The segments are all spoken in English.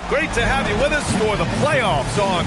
Great to have you with us for the playoffs on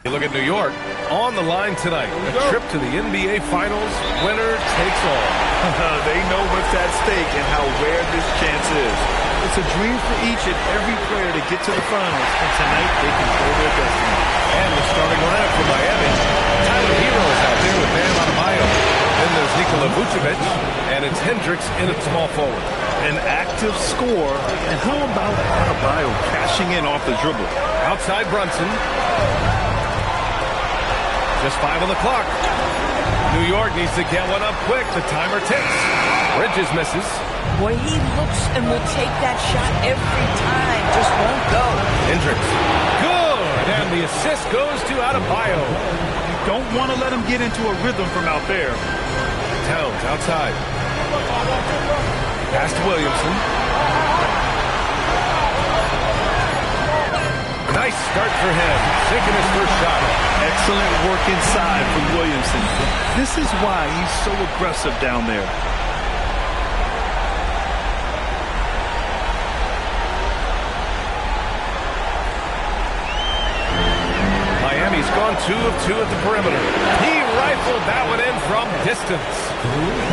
Look at New York on the line tonight. A trip to the NBA Finals. Winner takes all. They know what's at stake and how rare this chance is. It's a dream for each and every player to get to the finals, and tonight they control their destiny. And the starting lineup for Miami. Tyler Hero is out there with Bam Adebayo. Then there's Nikola Vucevic, and it's Hendricks in at small forward. An active score, and how about Adebayo cashing in off the dribble? Outside Brunson. Just 5 on the clock. New York needs to get one up quick. The timer ticks. Bridges misses. Boy, he looks and will take that shot every time. Just won't go. Hendricks. Good. And the assist goes to Adebayo. You don't want to let him get into a rhythm from out there. Towns outside. Pass to Williamson. Nice start for him. Taking his first shot. Excellent work inside from Williamson. This is why he's so aggressive down there. Miami's gone 2 of 2 at the perimeter. He rifled that one in from distance.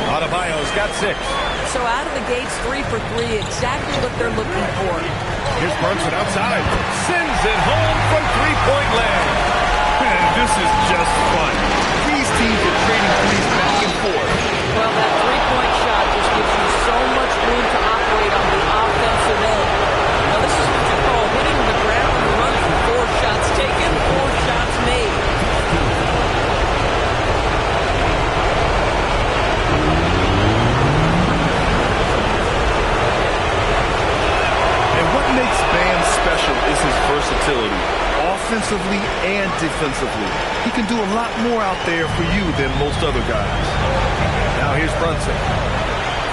Adebayo's got 6. So out of the gates, 3 for 3, exactly what they're looking for. Here's Brunson outside. Sends it home from three-point land. Man, this is just fun. These teams are trading threes back and forth. Well, that three-point shot just gives you so much room to operate on the offensive end. Now, this is what you call hitting the ground and running. 4 shots taken, 4 shots made. And what makes Bam special is his versatility, offensively and defensively. He can do a lot more out there for you than most other guys. Now here's Brunson.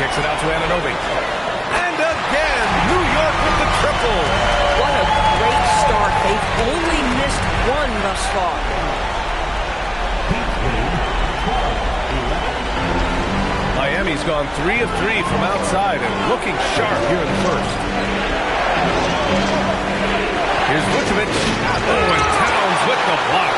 Kicks it out to Anunoby. And again, New York with the triple. What a great start. They've only missed 1 thus far. Miami's gone 3 of 3 from outside and looking sharp here in the first. Here's Vucevic. Oh, and Towns with the block.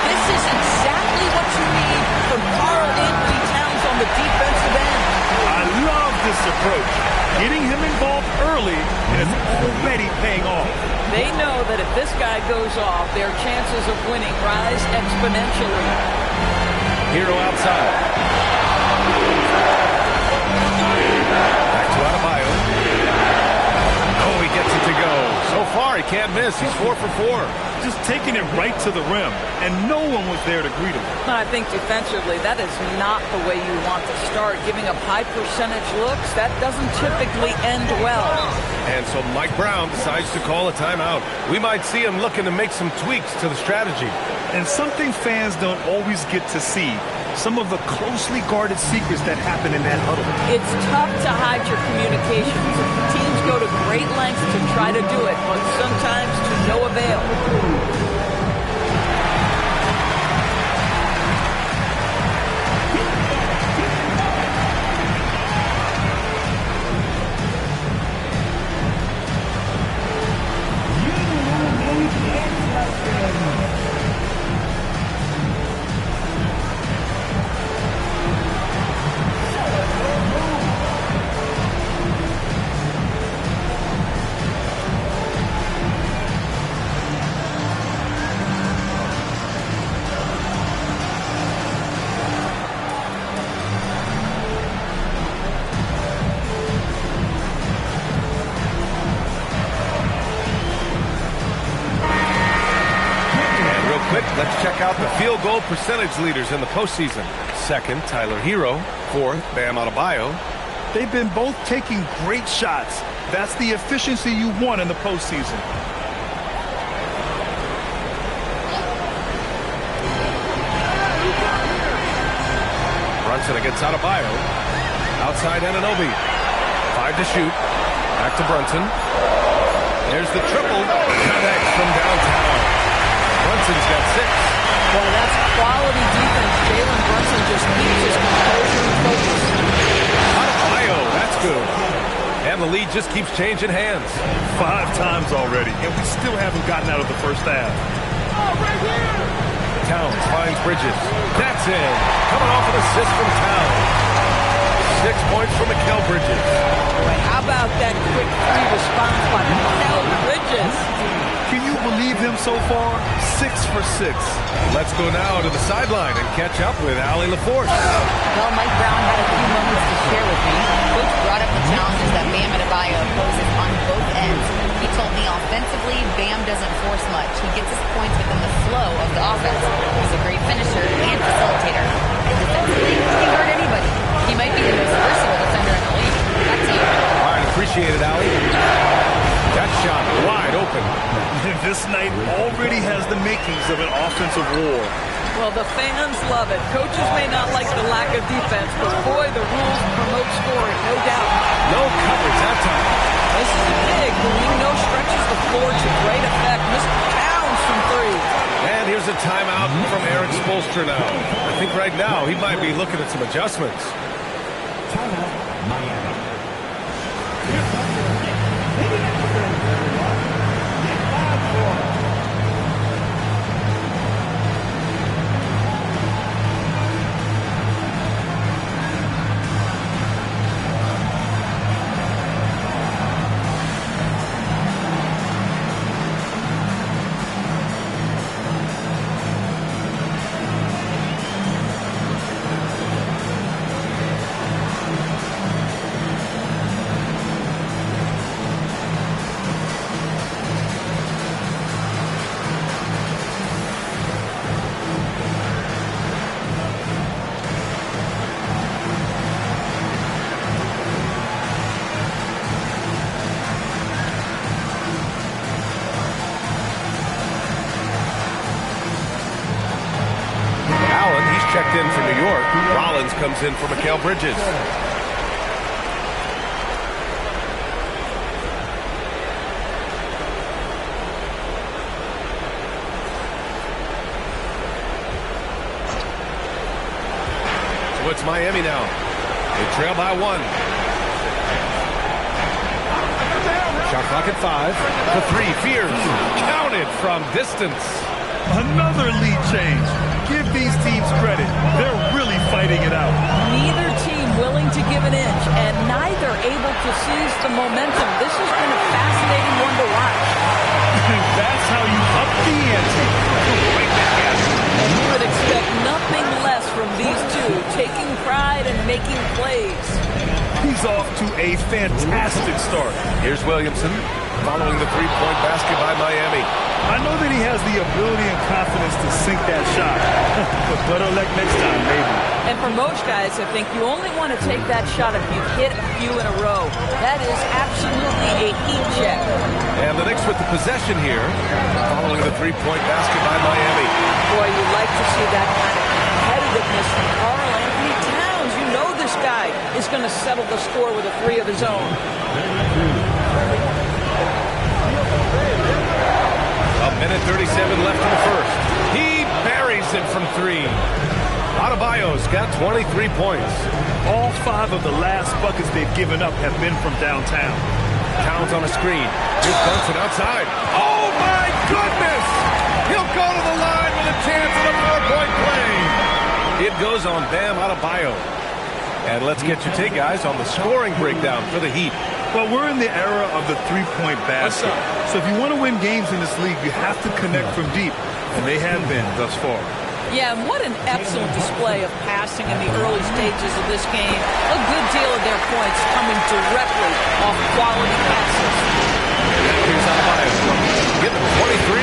This is exactly what you need from Karl-Anthony Towns on the defensive end. I love this approach. Getting him involved early and it's already paying off. They know that if this guy goes off, their chances of winning rise exponentially. Hero outside. Back to Adebayo. Oh, he gets it to go. So far, he can't miss. He's 4 for 4. Just taking it right to the rim, and no one was there to greet him. I think defensively, that is not the way you want to start. Giving up high percentage looks, that doesn't typically end well. And so Mike Brown decides to call a timeout. We might see him looking to make some tweaks to the strategy. And something fans don't always get to see, some of the closely guarded secrets that happen in that huddle. It's tough to hide your communications. Teams go to great lengths to try to do it, but sometimes to no avail. Let's check out the field goal percentage leaders in the postseason. Second, Tyler Hero. Fourth, Bam Adebayo. They've been both taking great shots. That's the efficiency you want in the postseason. Brunson against Adebayo. Outside Anunoby. 5 to shoot. Back to Brunson. There's the triple. Connects from downtown. Brunson's got 6. Boy, that's quality defense. Jalen Brunson just keeps his composure and focus. Adebayo, that's good. And the lead just keeps changing hands. 5 times already, and we still haven't gotten out of the first half. Towns finds Bridges. That's in. Coming off an assist from Towns. 6 points from Mikal Bridges. Wait, how about that quick 3 response by Mikal Bridges? Can you believe him so far? 6 for 6. Let's go now to the sideline and catch up with Allie LaForce. Well, Mike Brown had a few moments to share with me. Coach brought up the challenges that Bam Adebayo poses on both ends. He told me offensively, Bam doesn't force much. He gets his points within the flow of the offense. He's a great finisher and facilitator. And defensively, he can guard anybody. He might be the most versatile defender in the league. Back to you. All right, appreciate it, Allie. That shot wide open. This night already has the makings of an offensive war. Well, the fans love it. Coaches may not like the lack of defense, but boy, the rules promote scoring, no doubt. No coverage that time. This is big. Marino stretches the floor to great effect. Mr. Towns from 3. And here's a timeout from Eric Spoelstra now. I think right now he might be looking at some adjustments. Timeout, Miami. Checked in for New York. Rollins comes in for Mikal Bridges. So it's Miami now. They trail by 1. Shot clock at 5. The 3. Fears. Counted from distance. Another lead change. Give these teams credit. They're really fighting it out. Neither team willing to give an inch, and neither able to seize the momentum. This has been a fascinating one to watch. That's how you up the ante. And you would expect nothing less from these two, taking pride and making plays. He's off to a fantastic start. Here's Williamson following the 3-point basket by Miami. I know that he has the ability and confidence to sink that shot, but better luck next time, maybe. And for most guys, I think you only want to take that shot if you've hit a few in a row. That is absolutely a heat check. And the Knicks with the possession here, following the 3-point basket by Miami. Boy, you like to see that kind of competitiveness from Karl Anthony Towns. You know this guy is going to settle the score with a 3 of his own. A minute 37 left in the first. He buries it from 3. Adebayo's got 23 points. All 5 of the last buckets they've given up have been from downtown. Towns on a screen. Here's Brunson outside. Oh, my goodness! He'll go to the line with a chance at a 4-point play. It goes on Bam Adebayo. And let's get your take, guys, on the scoring breakdown for the Heat. Well, we're in the era of the 3-point basket. So if you want to win games in this league, you have to connect from deep. And they have been thus far. Yeah, and what an excellent display of passing in the early stages of this game. A good deal of their points coming directly off quality passes. Here's Adebayo getting 23.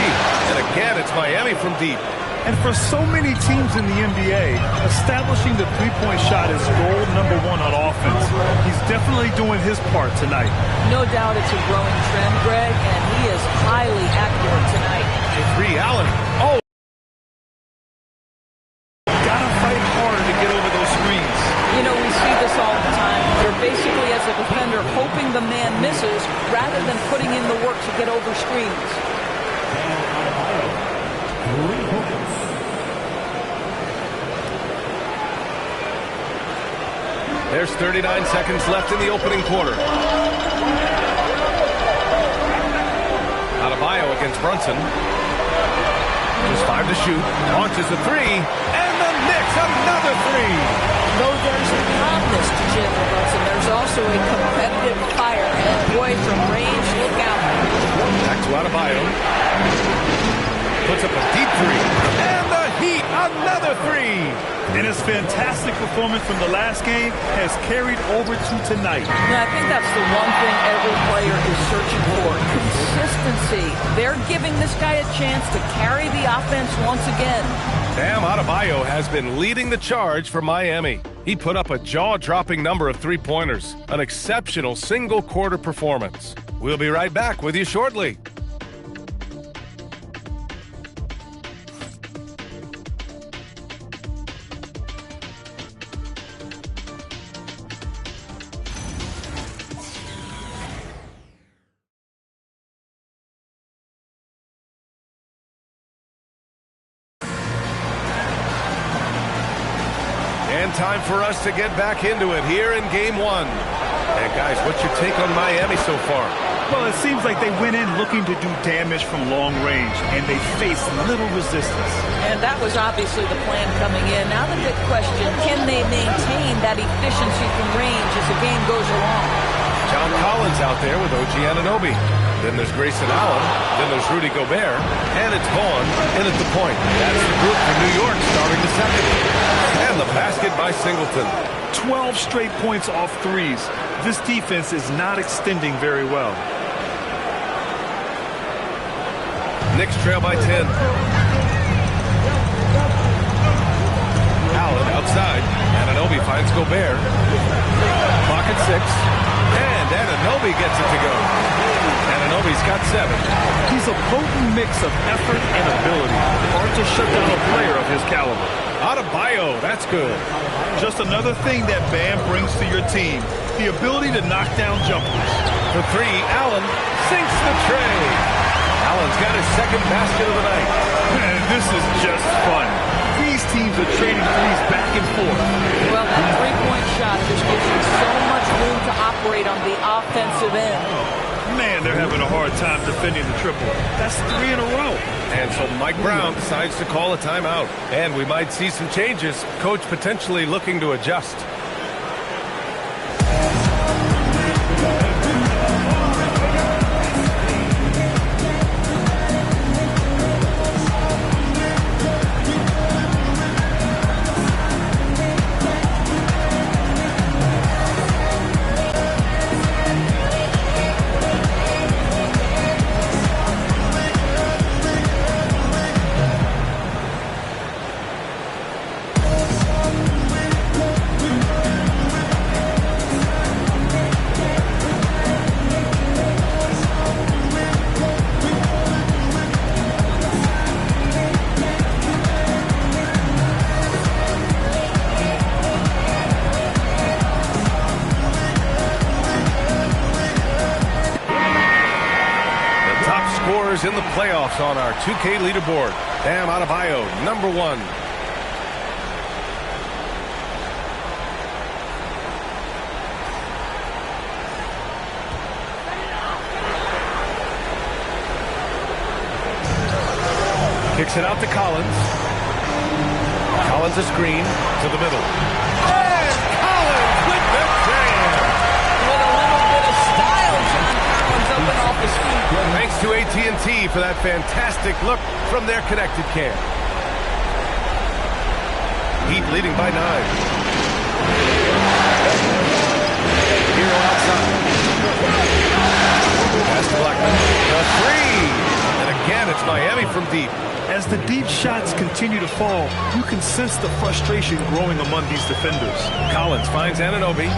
And again, it's Miami from deep. And for so many teams in the NBA, establishing the 3-point shot is goal number 1 on offense. He's definitely doing his part tonight. No doubt it's a growing trend, Greg, and he is highly accurate tonight. 3, Allen. Oh! Gotta fight harder to get over those screens. There's 39 seconds left in the opening quarter. Adebayo against Brunson. Just 5 to shoot. Launches a three. And the Knicks another three. Though there's a calmness to Jalen Brunson, there's also a competitive fire. And boy, from range, look out. Back to Adebayo. Puts up a deep three. And the Heat, another three. And his fantastic performance from the last game has carried over to tonight. I think that's the one thing every player is searching for. Consistency. They're giving this guy a chance to carry the offense once again. Bam Adebayo has been leading the charge for Miami. He put up a jaw-dropping number of three-pointers. An exceptional single-quarter performance. We'll be right back with you shortly. Time for us to get back into it here in Game 1. And guys, what's your take on Miami so far? Well, it seems like they went in looking to do damage from long range, and they faced little resistance. And that was obviously the plan coming in. Now the big question, can they maintain that efficiency from range as the game goes along? John Collins out there with OG Anunoby. Then there's Grayson Allen. Then there's Rudy Gobert. And it's Vaughn in at the point. That's the group from New York starting the second. And the basket by Singleton. 12 straight points off threes. This defense is not extending very well. Knicks trail by 10. Allen outside. Anunoby finds Gobert. Clock at 6. And Anunoby gets it to go. Anunoby's got 7. He's a potent mix of effort and ability. Hard to shut down a player of his caliber. Adebayo, that's good. Just another thing that Bam brings to your team. The ability to knock down jumpers. For 3, Allen sinks the tray. Allen's got his second basket of the night. Man, this is just fun. These teams are trading threes back and forth. Well, that three-point shot just gives you so much room to operate on the offensive end. Man, they're having a hard time defending the triple. That's 3 in a row. And so Mike Brown decides to call a timeout. And we might see some changes. Coach potentially looking to adjust. In the playoffs on our 2K leaderboard. Bam Adebayo, number 1. Kicks it out to Collins. Collins a screen to the middle. And Collins with the jam. With a little bit of style, John Collins up and off his feet. Thanks to AT&T for that fantastic look from their connected cam. Heat leading by 9. Hero outside. Pass to Blackman. The 3. And again, it's Miami from deep. As the deep shots continue to fall, you can sense the frustration growing among these defenders. Collins finds Anunoby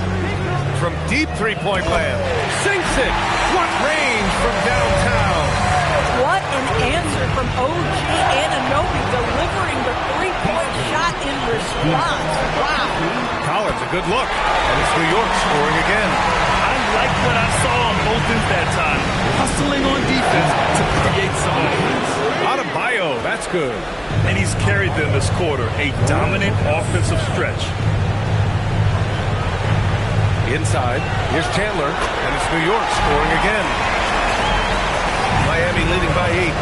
from deep three-point land. Sinks it. What range from downtown. What an answer from OG Anunoby, delivering the three-point shot in response. Wow. Collins, a good look. And it's New York scoring again. I like what I saw on both ends that time. Hustling on defense to create some offense. Adebayo, that's good. And he's carried them this quarter, a dominant offensive stretch. Inside, here's Chandler, and it's New York scoring again. Miami leading by 8.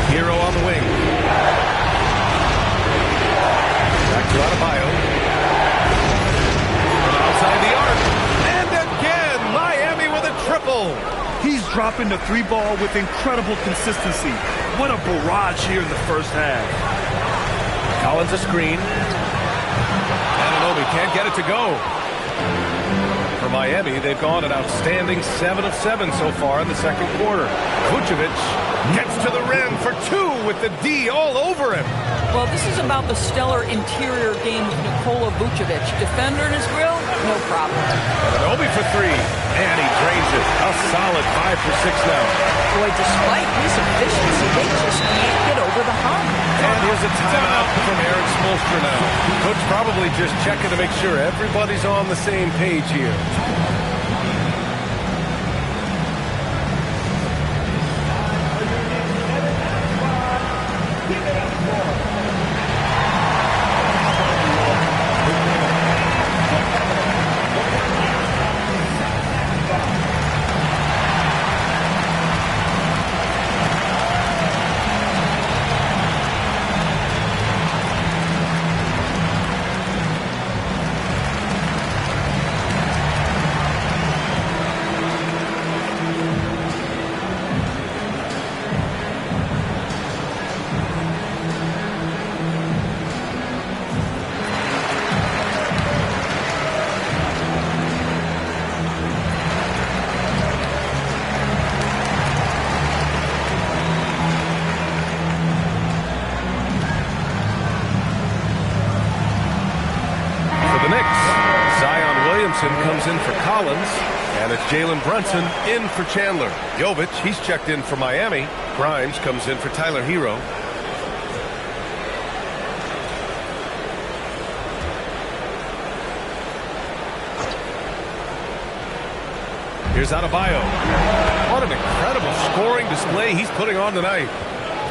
Hero on the wing. Back to Adebayo. From outside the arc. And again, Miami with a triple. He's dropping the 3 ball with incredible consistency. What a barrage here in the first half. Collins a screen. Anunoby can't get it to go. For Miami, they've gone an outstanding 7 of 7 so far in the second quarter. Vucevic gets to the rim for 2 with the D all over him. Well, this is about the stellar interior game of Nikola Vucevic. Defender in his grill, no problem. Anunoby for 3, and he drains it. A solid 5 for 6 now. Boy, despite his efficiency, they just can't get over the hump. And here's a timeout from Eric Spoelstra now. Coach probably just checking to make sure everybody's on the same page here. Comes in for Collins, and it's Jalen Brunson in for Chandler. Jovic, he's checked in for Miami. Grimes comes in for Tyler Hero. Here's Adebayo. What an incredible scoring display he's putting on tonight.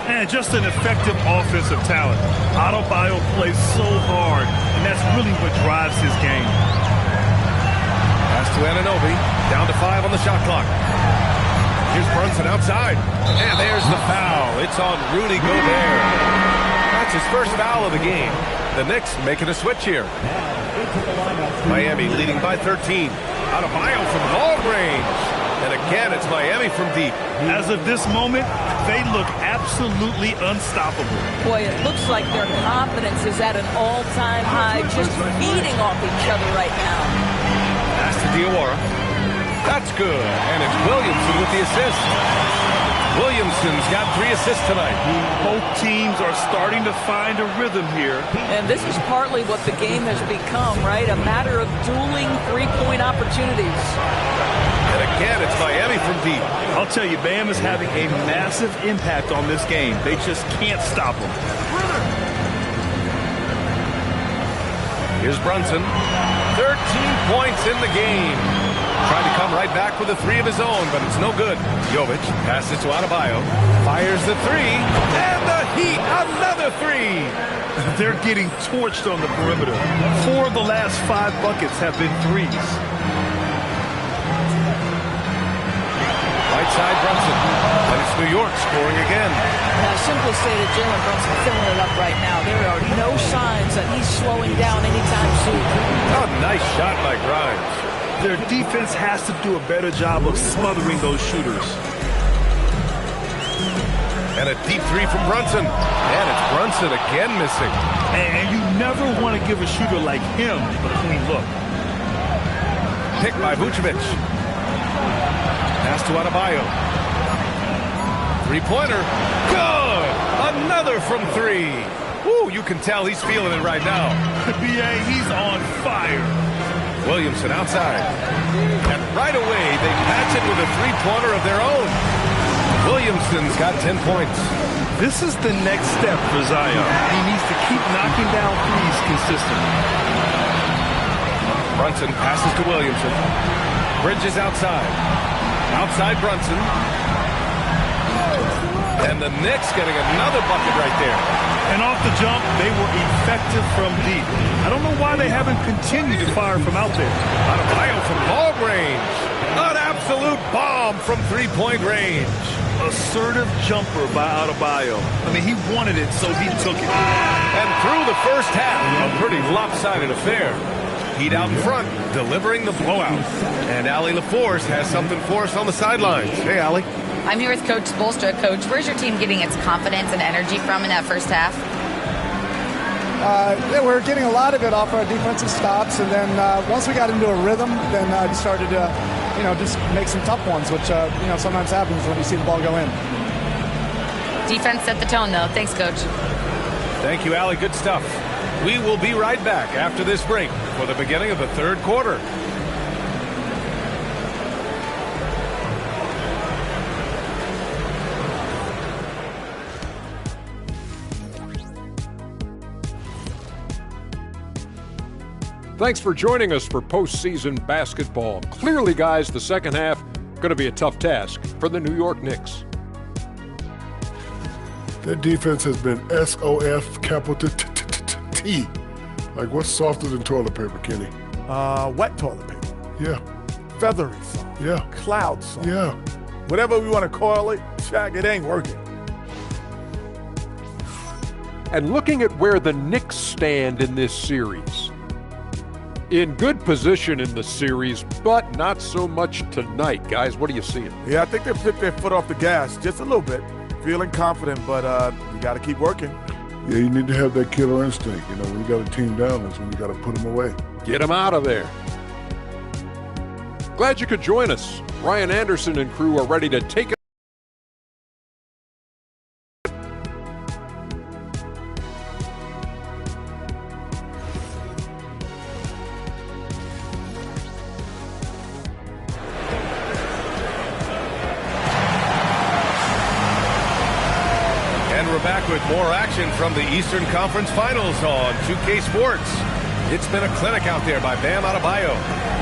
And just an effective offensive talent. Adebayo plays so hard, and that's really what drives his game. Pass to Anunoby, down to 5 on the shot clock. Here's Brunson outside, and there's the foul. It's on Rudy Gobert. That's his first foul of the game. The Knicks making a switch here. Miami leading by 13. Adebayo from long range. And again, it's Miami from deep. As of this moment, they look absolutely unstoppable. Boy, it looks like their confidence is at an all-time high, just feeding off each other right now. Pass to Diawara. That's good. And it's Williamson with the assist. Williamson's got 3 assists tonight. Both teams are starting to find a rhythm here. And this is partly what the game has become, right? A matter of dueling three-point opportunities. And again, it's Miami from deep. I'll tell you, Bam is having a massive impact on this game. They just can't stop him. Here's Brunson. 13 points in the game. Tried to come right back with a 3 of his own, but it's no good. Jovic passes to Adebayo. Fires the 3. And the Heat, another 3. They're getting torched on the perimeter. 4 of the last 5 buckets have been threes. Right side Brunson. And it's New York scoring again. Now, simply stated, Jalen Brunson filling it up right now. There are no signs that he's slowing down anytime soon. Oh, nice shot by Grimes. Their defense has to do a better job of smothering those shooters. And a deep 3 from Brunson. And it's Brunson again missing. And you never want to give a shooter like him a clean look. Picked by Vucevic. Pass to Adebayo. 3-pointer. Good! Another from 3. Woo, you can tell he's feeling it right now. B.A., he's on fire. Williamson outside. And right away, they match it with a 3-pointer of their own. Williamson's got 10 points. This is the next step for Zion. He needs to keep knocking down threes consistently. Brunson passes to Williamson. Bridges outside. Outside Brunson. And the Knicks getting another bucket right there. And off the jump, they were effective from deep. I don't know why they haven't continued to fire from out there. Adebayo from long range. An absolute bomb from three-point range. Assertive jumper by Adebayo. I mean, he wanted it, so he took it. And through the first half, a pretty lopsided affair. Heat out in front, delivering the blowout. And Allie LaForce has something for us on the sidelines. Hey, Allie. I'm here with Coach Spoelstra. Coach, where's your team getting its confidence and energy from in that first half? Yeah, we're getting a lot of it off our defensive stops, and then once we got into a rhythm, then started to, just make some tough ones, which sometimes happens when you see the ball go in. Defense set the tone, though. Thanks, Coach. Thank you, Allie. Good stuff. We will be right back after this break for the beginning of the third quarter. Thanks for joining us for postseason basketball. Clearly, guys, the second half going to be a tough task for the New York Knicks. Their defense has been SOF capital T. Like, what's softer than toilet paper, Kenny? Wet toilet paper. Yeah. Feathery soft. Yeah. Cloud soft. Yeah. Whatever we want to call it, Shaq, it ain't working. And looking at where the Knicks stand in this series. In good position in the series, but not so much tonight. Guys, what are you seeing? Yeah, I think they took their foot off the gas just a little bit. Feeling confident, but you got to keep working. Yeah, you need to have that killer instinct. When you got a team down, that's when you got to put them away. Get them out of there. Glad you could join us. Ryan Anderson and crew are ready to take it. Back with more action from the Eastern Conference Finals on 2K Sports. It's been a clinic out there by Bam Adebayo.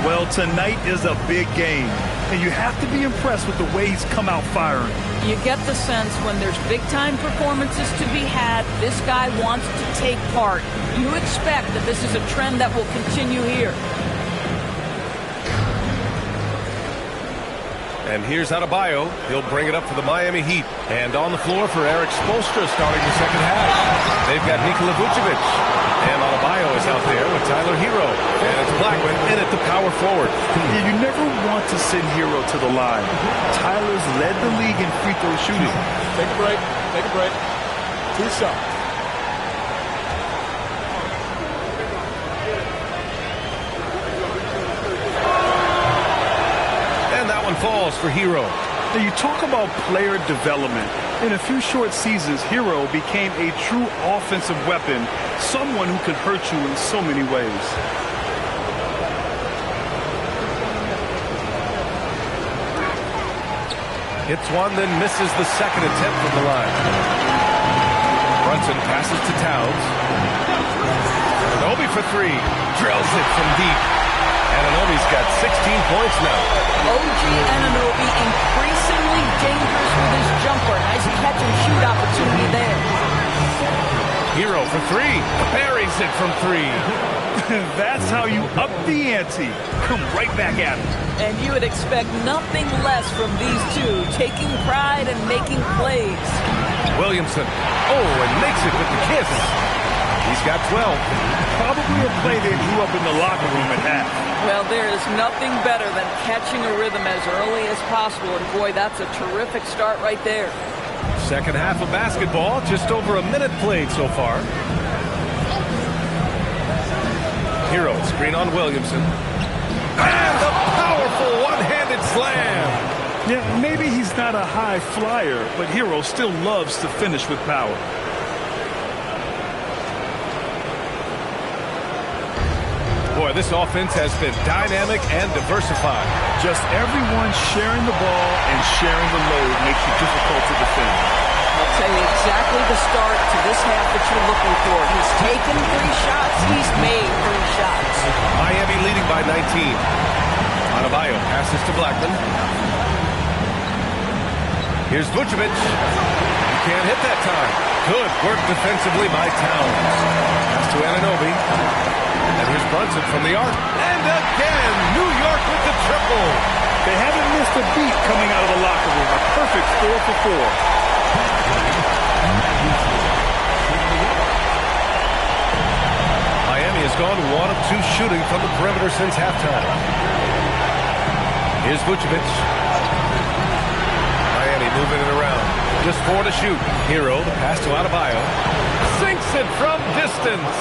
Well, tonight is a big game, and you have to be impressed with the way he's come out firing. You get the sense when there's big-time performances to be had, this guy wants to take part. You expect that this is a trend that will continue here. And here's Adebayo. He'll bring it up for the Miami Heat. And on the floor for Eric Spoelstra starting the second half. They've got Nikola Vucevic. And Adebayo is out there with Tyler Hero. And it's Blackman in at the power forward. Yeah, you never want to send Hero to the line. Tyler's led the league in free throw shooting. Take a break. Take a break. 2 shots. Falls for Hero. Now you talk about player development. In a few short seasons, Hero became a true offensive weapon, someone who can hurt you in so many ways. Hits one, then misses the second attempt from the line. Brunson passes to Towns. Anunoby for three. Drills it from deep. Anunoby's got 16 points now. OG Anunoby increasingly dangerous with his jumper. Nice catch and shoot opportunity there. Hero for three. Buries it from three. That's how you up the ante. Come right back at him. And you would expect nothing less from these two, taking pride and making plays. Williamson. Oh, and makes it with the kiss. He's got 12. Probably a play they drew up in the locker room at half. Well, there is nothing better than catching a rhythm as early as possible. And boy, that's a terrific start right there. Second half of basketball, just over a minute played so far. Hero, screen on Williamson. And a powerful one-handed slam. Yeah, maybe he's not a high flyer, but Hero still loves to finish with power. Boy, this offense has been dynamic and diversified. Just everyone sharing the ball and sharing the load makes it difficult to defend. I'll tell you exactly the start to this half that you're looking for. He's taken 3 shots. He's made 3 shots. Miami leading by 19. Adebayo passes to Blackman. Here's Vucevic. can't hit that time. Good work defensively by Towns. Pass to Anunoby. And here's Brunson from the arc. And again, New York with the triple. They haven't missed a beat coming out of the locker room. A perfect 4 for 4. Miami has gone 1 of 2 shooting from the perimeter since halftime. Here's Vucevic. Miami moving it around. Just 4 to shoot. Hero, the pass to Adebayo. Sinks it from distance.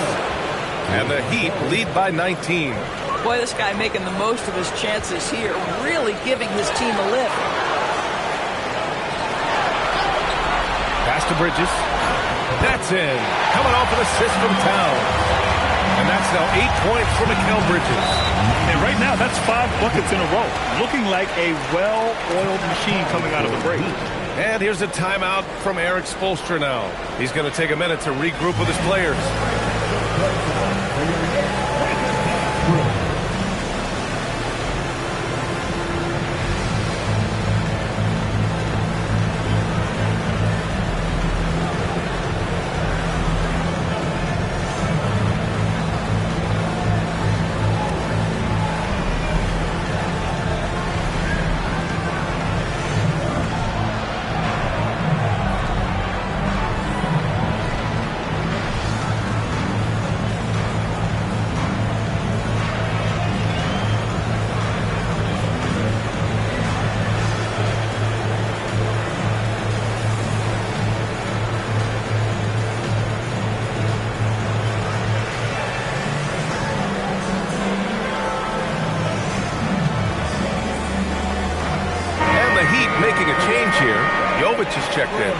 And the Heat lead by 19. Boy, this guy making the most of his chances here, really giving his team a lift. Pass to Bridges. That's in. Coming off an assist from Towns. And that's now 8 points for Mikal Bridges. And right now, that's 5 buckets in a row. Looking like a well-oiled machine coming out of the break. And here's a timeout from Eric Spoelstra now. He's going to take a minute to regroup with his players. Making a change here. Jovic is checked in.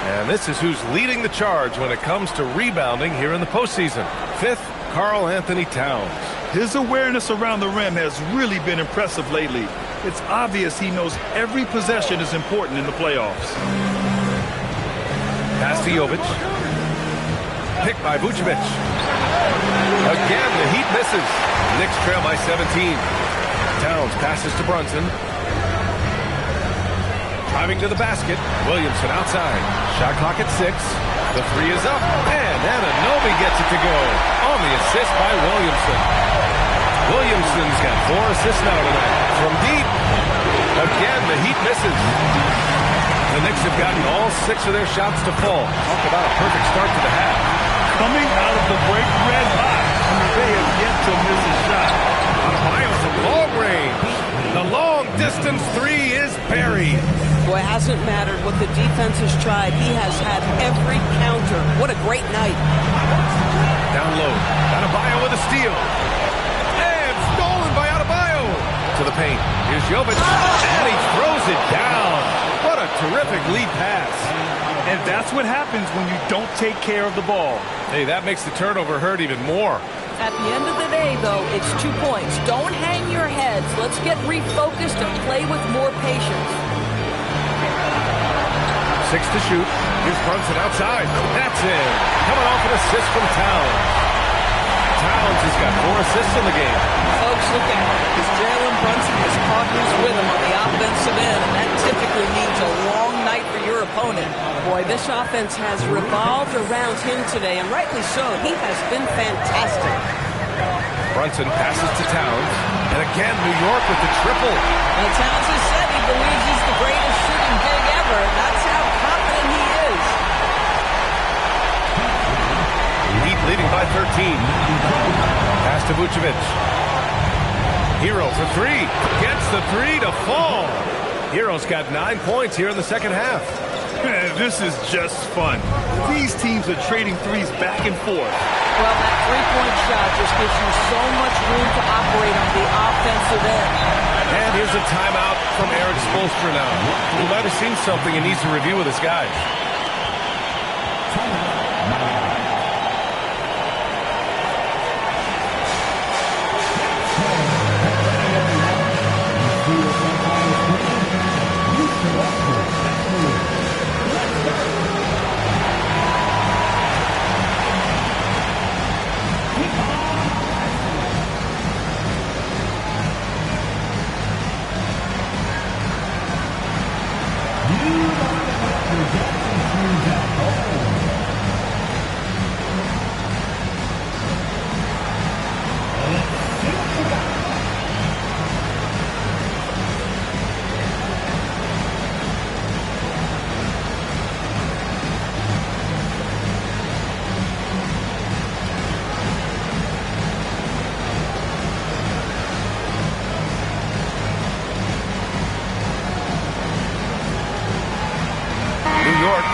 And this is who's leading the charge when it comes to rebounding here in the postseason. 5th, Karl Anthony Towns. His awareness around the rim has really been impressive lately. It's obvious he knows every possession is important in the playoffs. Pass to Jovic. Picked by Vucevic. Again, the Heat misses. Knicks trail by 17. Towns passes to Brunson. Driving to the basket. Williamson outside. Shot clock at 6. The 3 is up. And Anunoby gets it to go. On the assist by Williamson. Williamson's got 4 assists now tonight. From deep. Again, the Heat misses. The Knicks have gotten all 6 of their shots to fall. Talk about a perfect start to the half. Coming out of the break red hot. They have yet to miss a shot. Adebayo from long range. The long-distance 3 is buried. Boy, it hasn't mattered what the defense has tried. He has had every counter. What a great night. Down low. Adebayo with a steal. And stolen by Adebayo. To the paint. Here's Jovic. And he throws it down. What a terrific lead pass. And that's what happens when you don't take care of the ball. Hey, that makes the turnover hurt even more. At the end of the day, though, it's 2 points. Don't hang your heads. Let's get refocused and play with more patience. 6 to shoot. Here's Brunson outside. That's in. Coming off an assist from Towns. Towns has got 4 assists in the game. Folks, look out, because Jalen Brunson has caught his rhythm on the offensive end, and that typically means a long night for your opponent. Boy, this offense has revolved around him today, and rightly so. He has been fantastic. Brunson passes to Towns. And again, New York with the triple. Now, Towns has said he believes he's the greatest shooting big ever. That's how confident he is. Heat leading by 13. Pass to Vucevic. Hero for 3. Gets the 3 to fall. Hero's got 9 points here in the second half. This is just fun. These teams are trading threes back and forth. Well, that three-point shot just gives you so much room to operate on the offensive end. And here's a timeout from Eric Spoelstra now. He might have seen something he needs to review with his guys.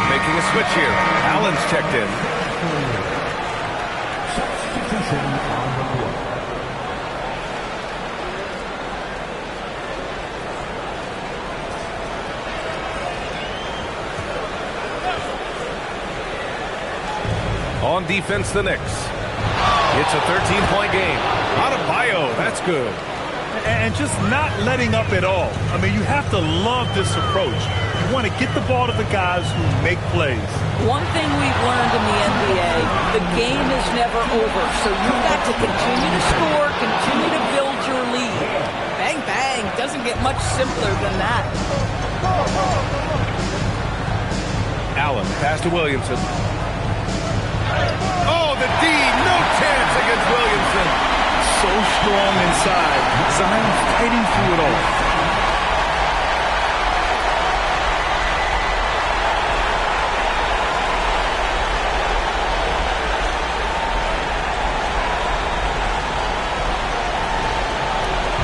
Making a switch here. Allen's checked in. Substitution on the court. On defense, the Knicks. It's a 13-point game. Adebayo, that's good. And just not letting up at all. I mean, you have to love this approach. You want to get the ball to the guys who make plays. One thing we've learned in the NBA, the game is never over. So you've got to continue to score, continue to build your lead. Bang, bang. Doesn't get much simpler than that. Allen, pass to Williamson. Oh, the D, no chance against Williamson. So strong inside. Zion fighting through it all.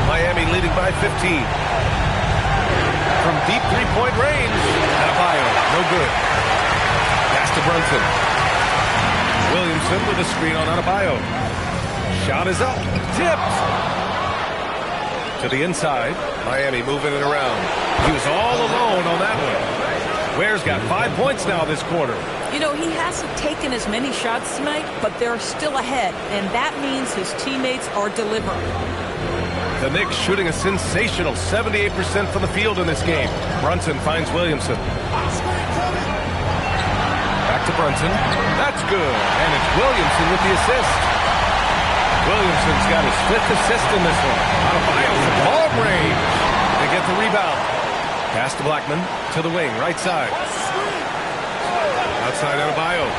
Miami leading by 15. From deep three-point range. Adebayo, no good. Pass to Brunson. Williamson with a screen on Adebayo. Shot is up. Tipped. To the inside. Miami moving it around. He was all alone on that one. Ware's got 5 points now this quarter. You know, he hasn't taken as many shots tonight, but they're still ahead, and that means his teammates are delivering. The Knicks shooting a sensational 78% from the field in this game. Brunson finds Williamson. Back to Brunson. That's good. And it's Williamson with the assist. Williamson's got his 5th assist in this one. Adebayo from long range. They get the rebound. Pass to Blackman to the wing, right side. Outside Adebayo.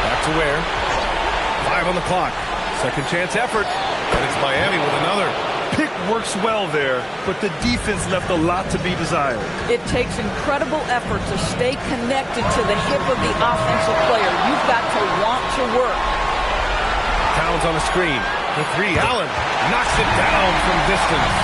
Back to Ware. 5 on the clock. Second chance effort. And it's Miami with another. Pick works well there, but the defense left a lot to be desired. It takes incredible effort to stay connected to the hip of the offensive player. You've got to want to work. Towns on the screen. The three. Allen knocks it down from distance.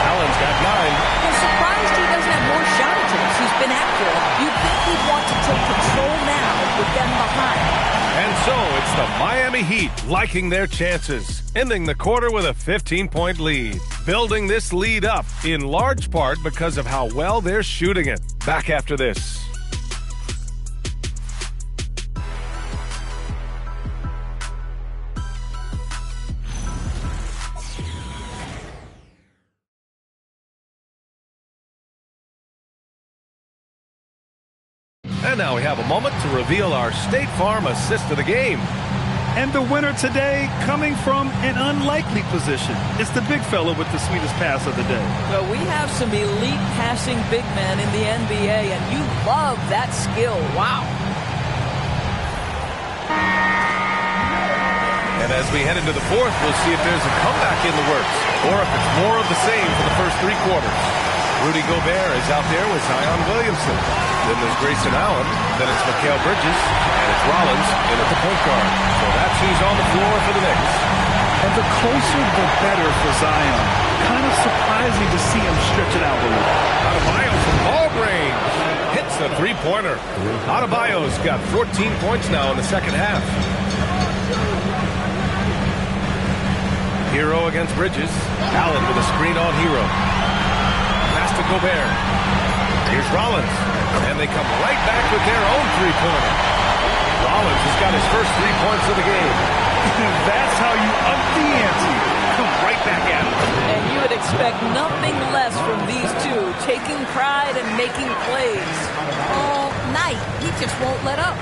Allen's got 9. I'm surprised he doesn't have more shot attempts. He's been accurate. You'd think he'd want to take control now with them behind. And so it's the Miami Heat liking their chances, ending the quarter with a 15-point lead. Building this lead up in large part because of how well they're shooting it. Back after this. And now we have a moment to reveal our State Farm assist of the game. And the winner today coming from an unlikely position. It's the big fella with the sweetest pass of the day. Well, we have some elite passing big men in the NBA, and you love that skill. Wow. And as we head into the fourth, we'll see if there's a comeback in the works or if it's more of the same for the first 3 quarters. Rudy Gobert is out there with Zion Williamson. Then there's Grayson Allen. Then it's Mikal Bridges. And it's Rollins in at the point guard. So that's who's on the floor for the Knicks. And the closer, the better for Zion. Kind of surprising to see him stretch it out a little. Adebayo from ball range. Hits the three-pointer. Adebayo's got 14 points now in the second half. Hero against Bridges. Allen with a screen on Hero. Pass to Gobert. Here's Rollins. And they come right back with their own three-pointer. Rollins has got his first 3 points of the game. That's how you up the ante. Come right back at it. And you would expect nothing less from these two, taking pride and making plays. All night. He just won't let up.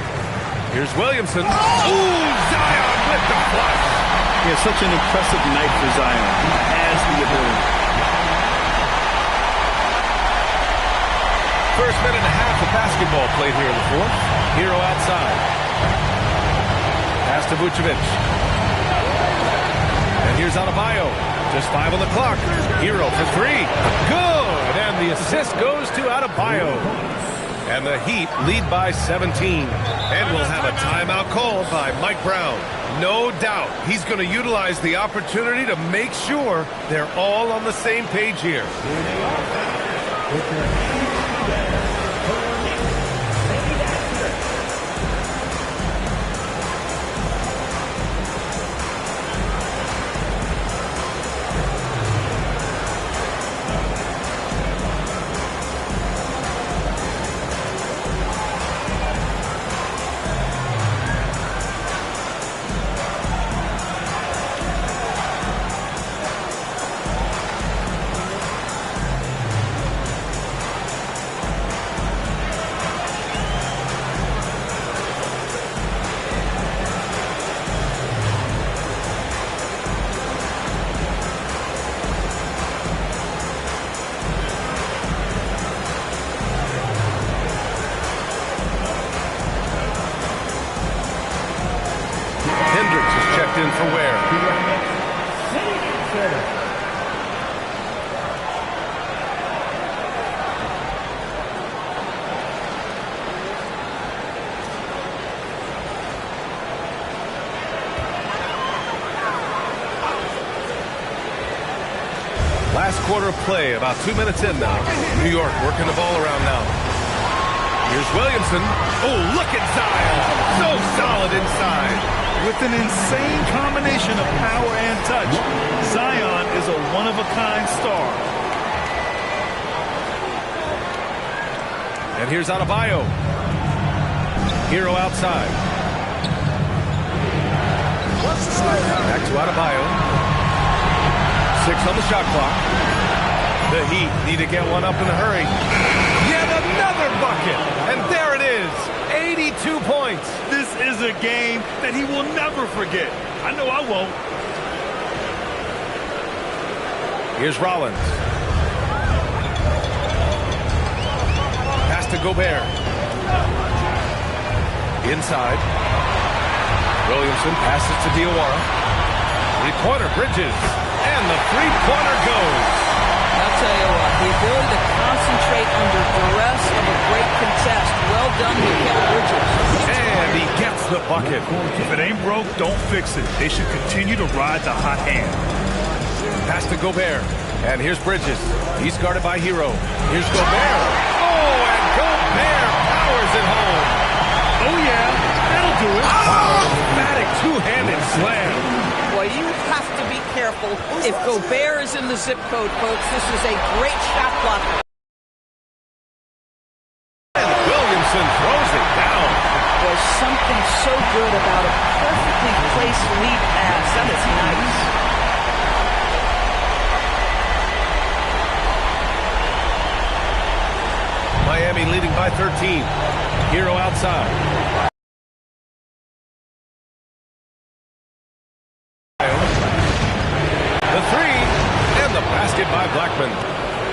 Here's Williamson. Ooh, Zion with the flush. He has such an impressive night for Zion. He has the ability. First minute and a half of basketball played here in the fourth. Hero outside. Pass to Vucevic. And here's Adebayo. Just 5 on the clock. Hero for 3. Good! And the assist goes to Adebayo. And the Heat lead by 17. And we'll have a timeout called by Mike Brown. No doubt he's going to utilize the opportunity to make sure they're all on the same page here. In for Ware. Last quarter of play, about 2 minutes in now. New York working the ball around now. Here's Williamson. Oh, look at Zion. So solid inside. With an insane combination of power and touch, Zion is a one-of-a-kind star. And here's Adebayo. Hero outside. Back to Adebayo. 6 on the shot clock. The Heat need to get one up in a hurry. Yet another bucket. And there it is. 82 points. This is a game that he will never forget. I know I won't. Here's Rollins. Pass to Gobert. Inside. Williamson passes to Diawara. Three-pointer Bridges. And the three-pointer goes. I'll tell you what, the ability to concentrate under duress of a great contest. Well done, Mikal Bridges. And he gets the bucket. If it ain't broke, don't fix it. They should continue to ride the hot hand. Pass to Gobert. And here's Bridges. He's guarded by Hero. Here's Gobert. Oh, and Gobert powers it home. Oh, yeah. That'll do it. Automatic two-handed slam. Boy, you have to be careful. If Gobert is in the zip code, folks, this is a great shot blocker. And Williamson throws it down. There's something so good about a perfectly placed lead pass. That is nice. Miami leading by 13. Hero outside. The three, and the basket by Blackman.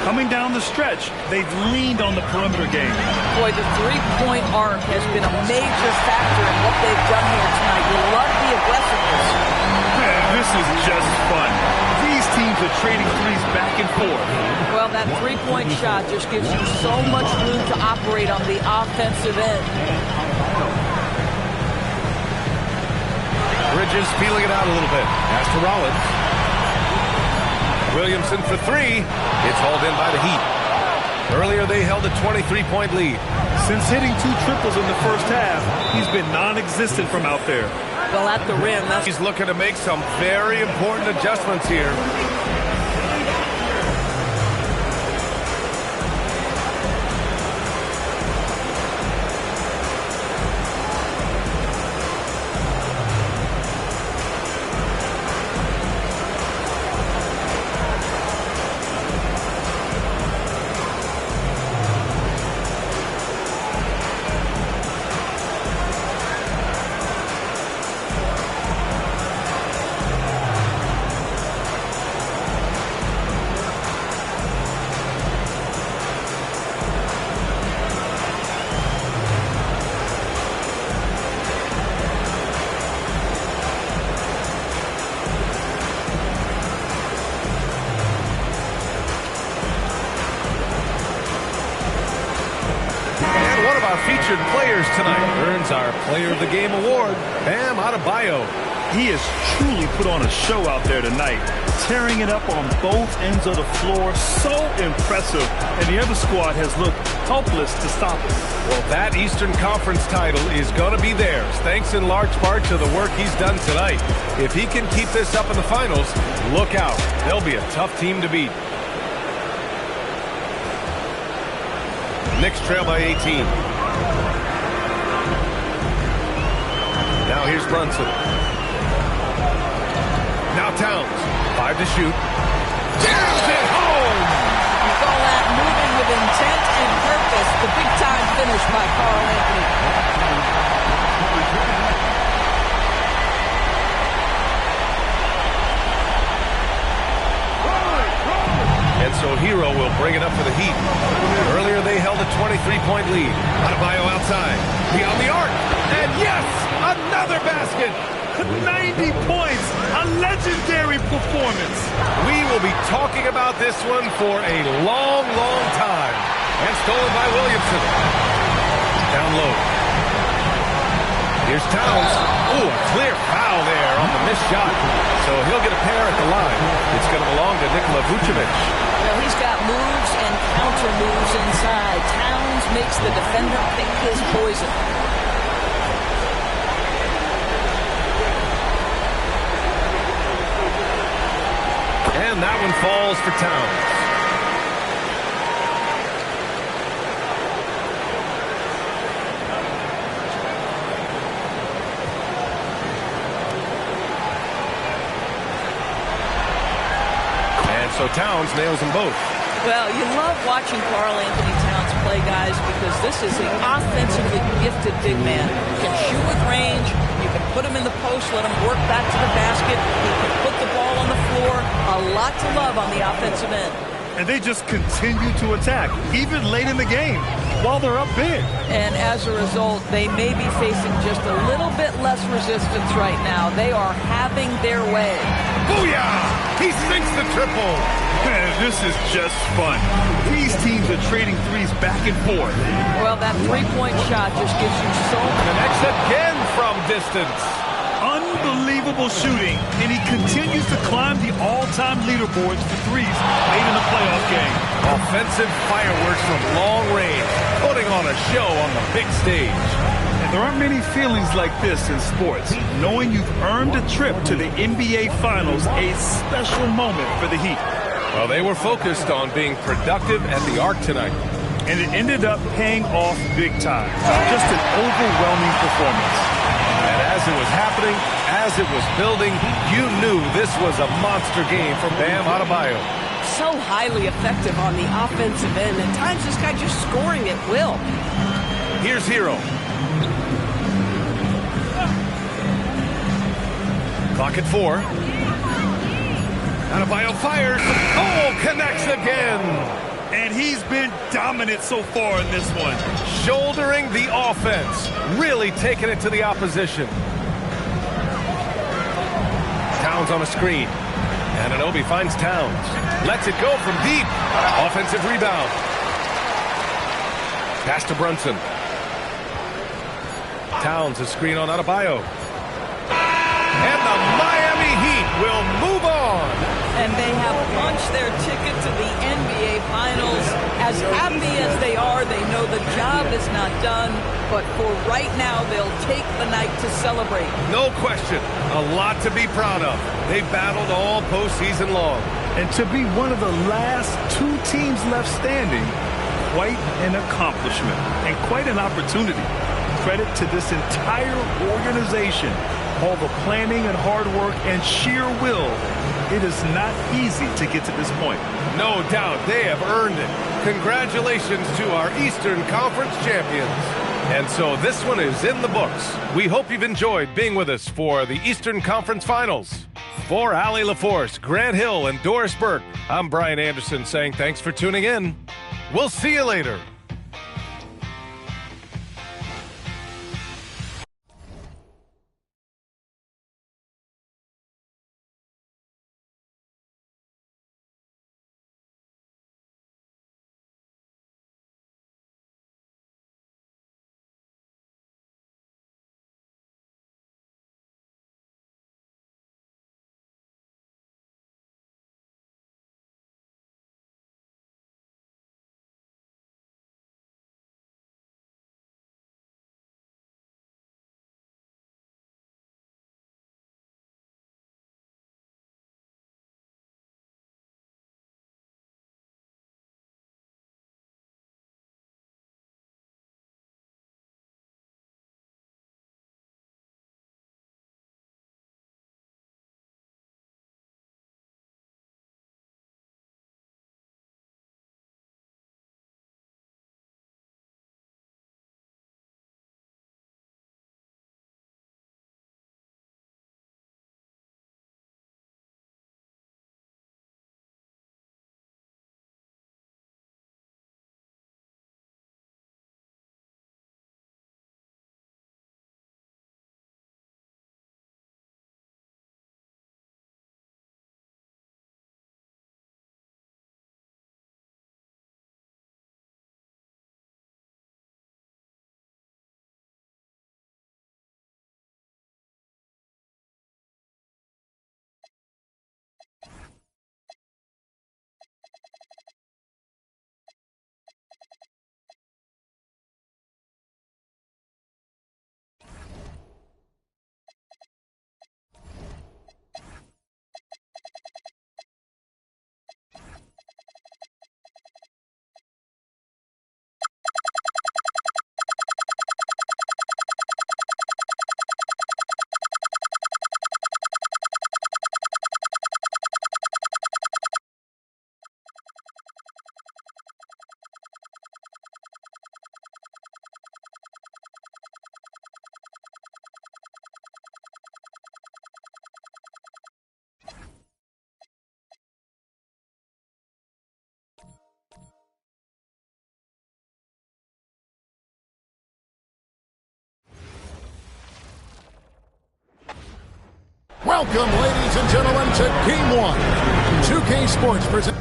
Coming down the stretch, they've leaned on the perimeter game. Boy, the three-point arc has been a major factor in what they've done here tonight. You love the aggressiveness. Man, this is just fun. These teams are trading threes back and forth. Well, that three-point shot just gives you so much room to operate on the offensive end. Bridges feeling it out a little bit. Pass to Rollins. Williamson for 3. It's hauled in by the Heat. Earlier they held a 23-point lead. Since hitting 2 triples in the first half, he's been non-existent from out there. Well, at the rim, He's looking to make some very important adjustments here. one of our featured players tonight earns our Player of the Game award, Bam Adebayo. He has truly put on a show out there tonight, tearing it up on both ends of the floor. So impressive, and the other squad has looked helpless to stop him. Well, that Eastern Conference title is going to be theirs, thanks in large part to the work he's done tonight. If he can keep this up in the finals, look out. They'll be a tough team to beat. Knicks trail by 18. Now here's Brunson. Now Towns, 5 to shoot. Jams it home! You call that moving with intent and purpose. The big-time finish by Karl Anthony. And so Hero will bring it up for the Heat. Earlier they held a 23-point lead. Adebayo outside. Beyond the arc. And yes, another basket. 90 points, a legendary performance. We will be talking about this one for a long, long time. And stolen by Williamson. Down low. Here's Towns. Ooh, a clear foul there on the missed shot. So he'll get a pair at the line. It's going to belong to Nikola Vucevic. Well, he's got moves and counter moves inside. Towns makes the defender pick his poison. And that one falls for Towns. And so Towns nails them both. Well, you love watching Karl Anthony Towns play, guys, because this is an offensively gifted big man. You can shoot with range. You can put him in the post, let him work back to the basket. He can put the ball on the floor. A lot to love on the offensive end. And they just continue to attack, even late in the game, while they're up big. And as a result, they may be facing just a little bit less resistance right now. They are having their way. Booyah! He sinks the triple. Man, this is just fun. These teams are trading threes back and forth. Well, that three-point shot just gives you so much. Connects again from distance. Unbelievable shooting, and he continues to climb the all-time leaderboards for threes made in the playoff game. Offensive fireworks from long range, putting on a show on the big stage. And there aren't many feelings like this in sports. Knowing you've earned a trip to the NBA Finals, a special moment for the Heat. Well, they were focused on being productive at the Arc tonight. And it ended up paying off big time. Just an overwhelming performance. And as it was happening, as it was building, you knew this was a monster game from Bam Adebayo. So highly effective on the offensive end. At times, this guy just scoring at will. Here's Hero. Clock at 4. Adebayo fires. Oh, connects again. And he's been dominant so far in this one. Shouldering the offense. Really taking it to the opposition. Towns on a screen. Anunoby finds Towns. Lets it go from deep. Offensive rebound. Pass to Brunson. Towns a screen on Adebayo. And the Miami Heat will move on. And they have punched their ticket to the NBA Finals. As happy as they are, they know the job is not done. But for right now, they'll take the night to celebrate. No question. A lot to be proud of. They battled all postseason long. And to be one of the last two teams left standing, quite an accomplishment and quite an opportunity. Credit to this entire organization. All the planning and hard work and sheer will. It is not easy to get to this point. No doubt they have earned it. Congratulations to our Eastern Conference champions. And so this one is in the books. We hope you've enjoyed being with us for the Eastern Conference Finals. For Allie LaForce, Grant Hill, and Doris Burke, I'm Brian Anderson saying thanks for tuning in. We'll see you later. Welcome, ladies and gentlemen, to Game 1. 2K Sports presents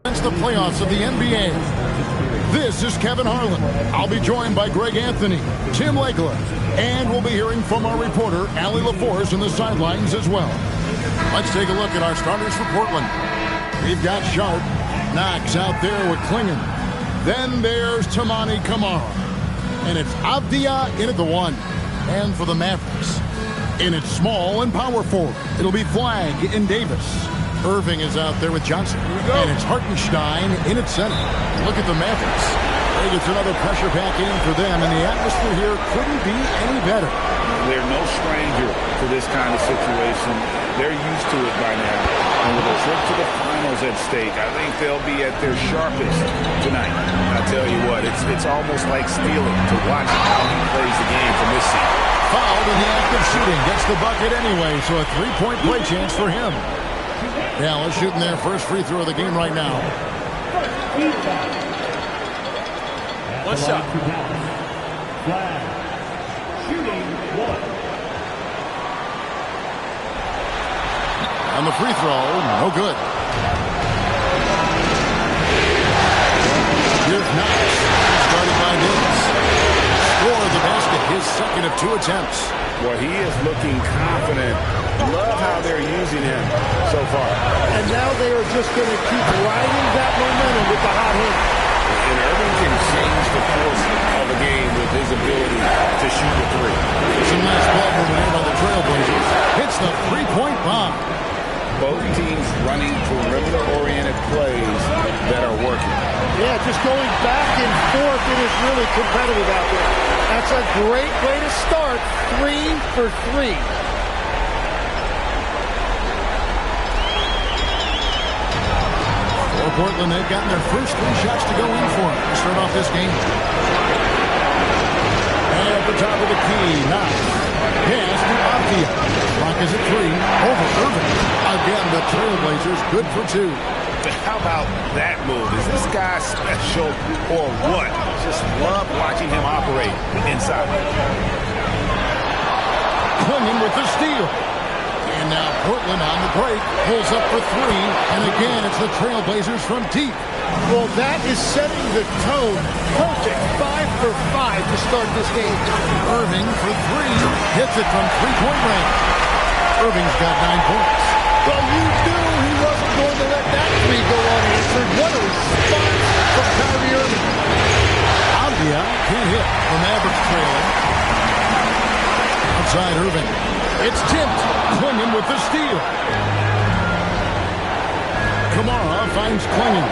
the playoffs of the NBA. This is Kevin Harlan. I'll be joined by Greg Anthony, Tim Legler, and we'll be hearing from our reporter, Allie LaForce, in the sidelines as well. Let's take a look at our starters for Portland. We've got Sharp. Knox out there with Klingon. Then there's Toumani Camara. And it's Avdia in at the 1. And for the Mavericks, in its small and power forward, it'll be Flagg and Davis. Irving is out there with Johnson. And it's Hartenstein in at center. Look at the Mavericks. It's another pressure pack in for them, and the atmosphere here couldn't be any better. They're no stranger to this kind of situation. They're used to it by now. And with a trip to the finals at stake, I think they'll be at their sharpest tonight. I tell you what, it's almost like stealing to watch how he plays the game from this seat. Fouled in the act of shooting. Gets the bucket anyway, so a three-point play chance for him. Dallas shooting their first free throw of the game right now. One shot. Flag. Shooting 1. On the free throw, no good. Here's Knox. Started by Davis. Scored the basket, his second of 2 attempts. Well, he is looking confident. Love how they're using him so far. And now they are just going to keep riding that momentum with the hot hand. And Irving can change the course of a game with his ability to shoot the three. Some nice ball movement here by the Trailblazers. Hits the three-point bomb. Both teams running perimeter-oriented plays that are working. Yeah, just going back and forth. It is really competitive out there. That's a great way to start. 3 for 3. For Portland, they've gotten their first 3 shots to go in for them to start off this game. And at the top of the key, Knox. Pass to Avdia. Rock is at 3. Over Irving. Again, the Trailblazers good for 2. How about that move? Is this guy special or what? Just love watching him operate inside. Klingon with the steal. And now Portland on the break. Pulls up for 3. And again, it's the Trailblazers from deep. Well, that is setting the tone. Perfect. 5 for 5 to start this game. Irving for 3. Hits it from three-point range. Irving's got 9 points. Well, you knew he wasn't going to let that 3 go unanswered. What a response from Kyrie Irving. Avdia can't hit. The Mavericks trailing. Outside Irving. It's tipped. Klingon with the steal. Camara finds Klingon.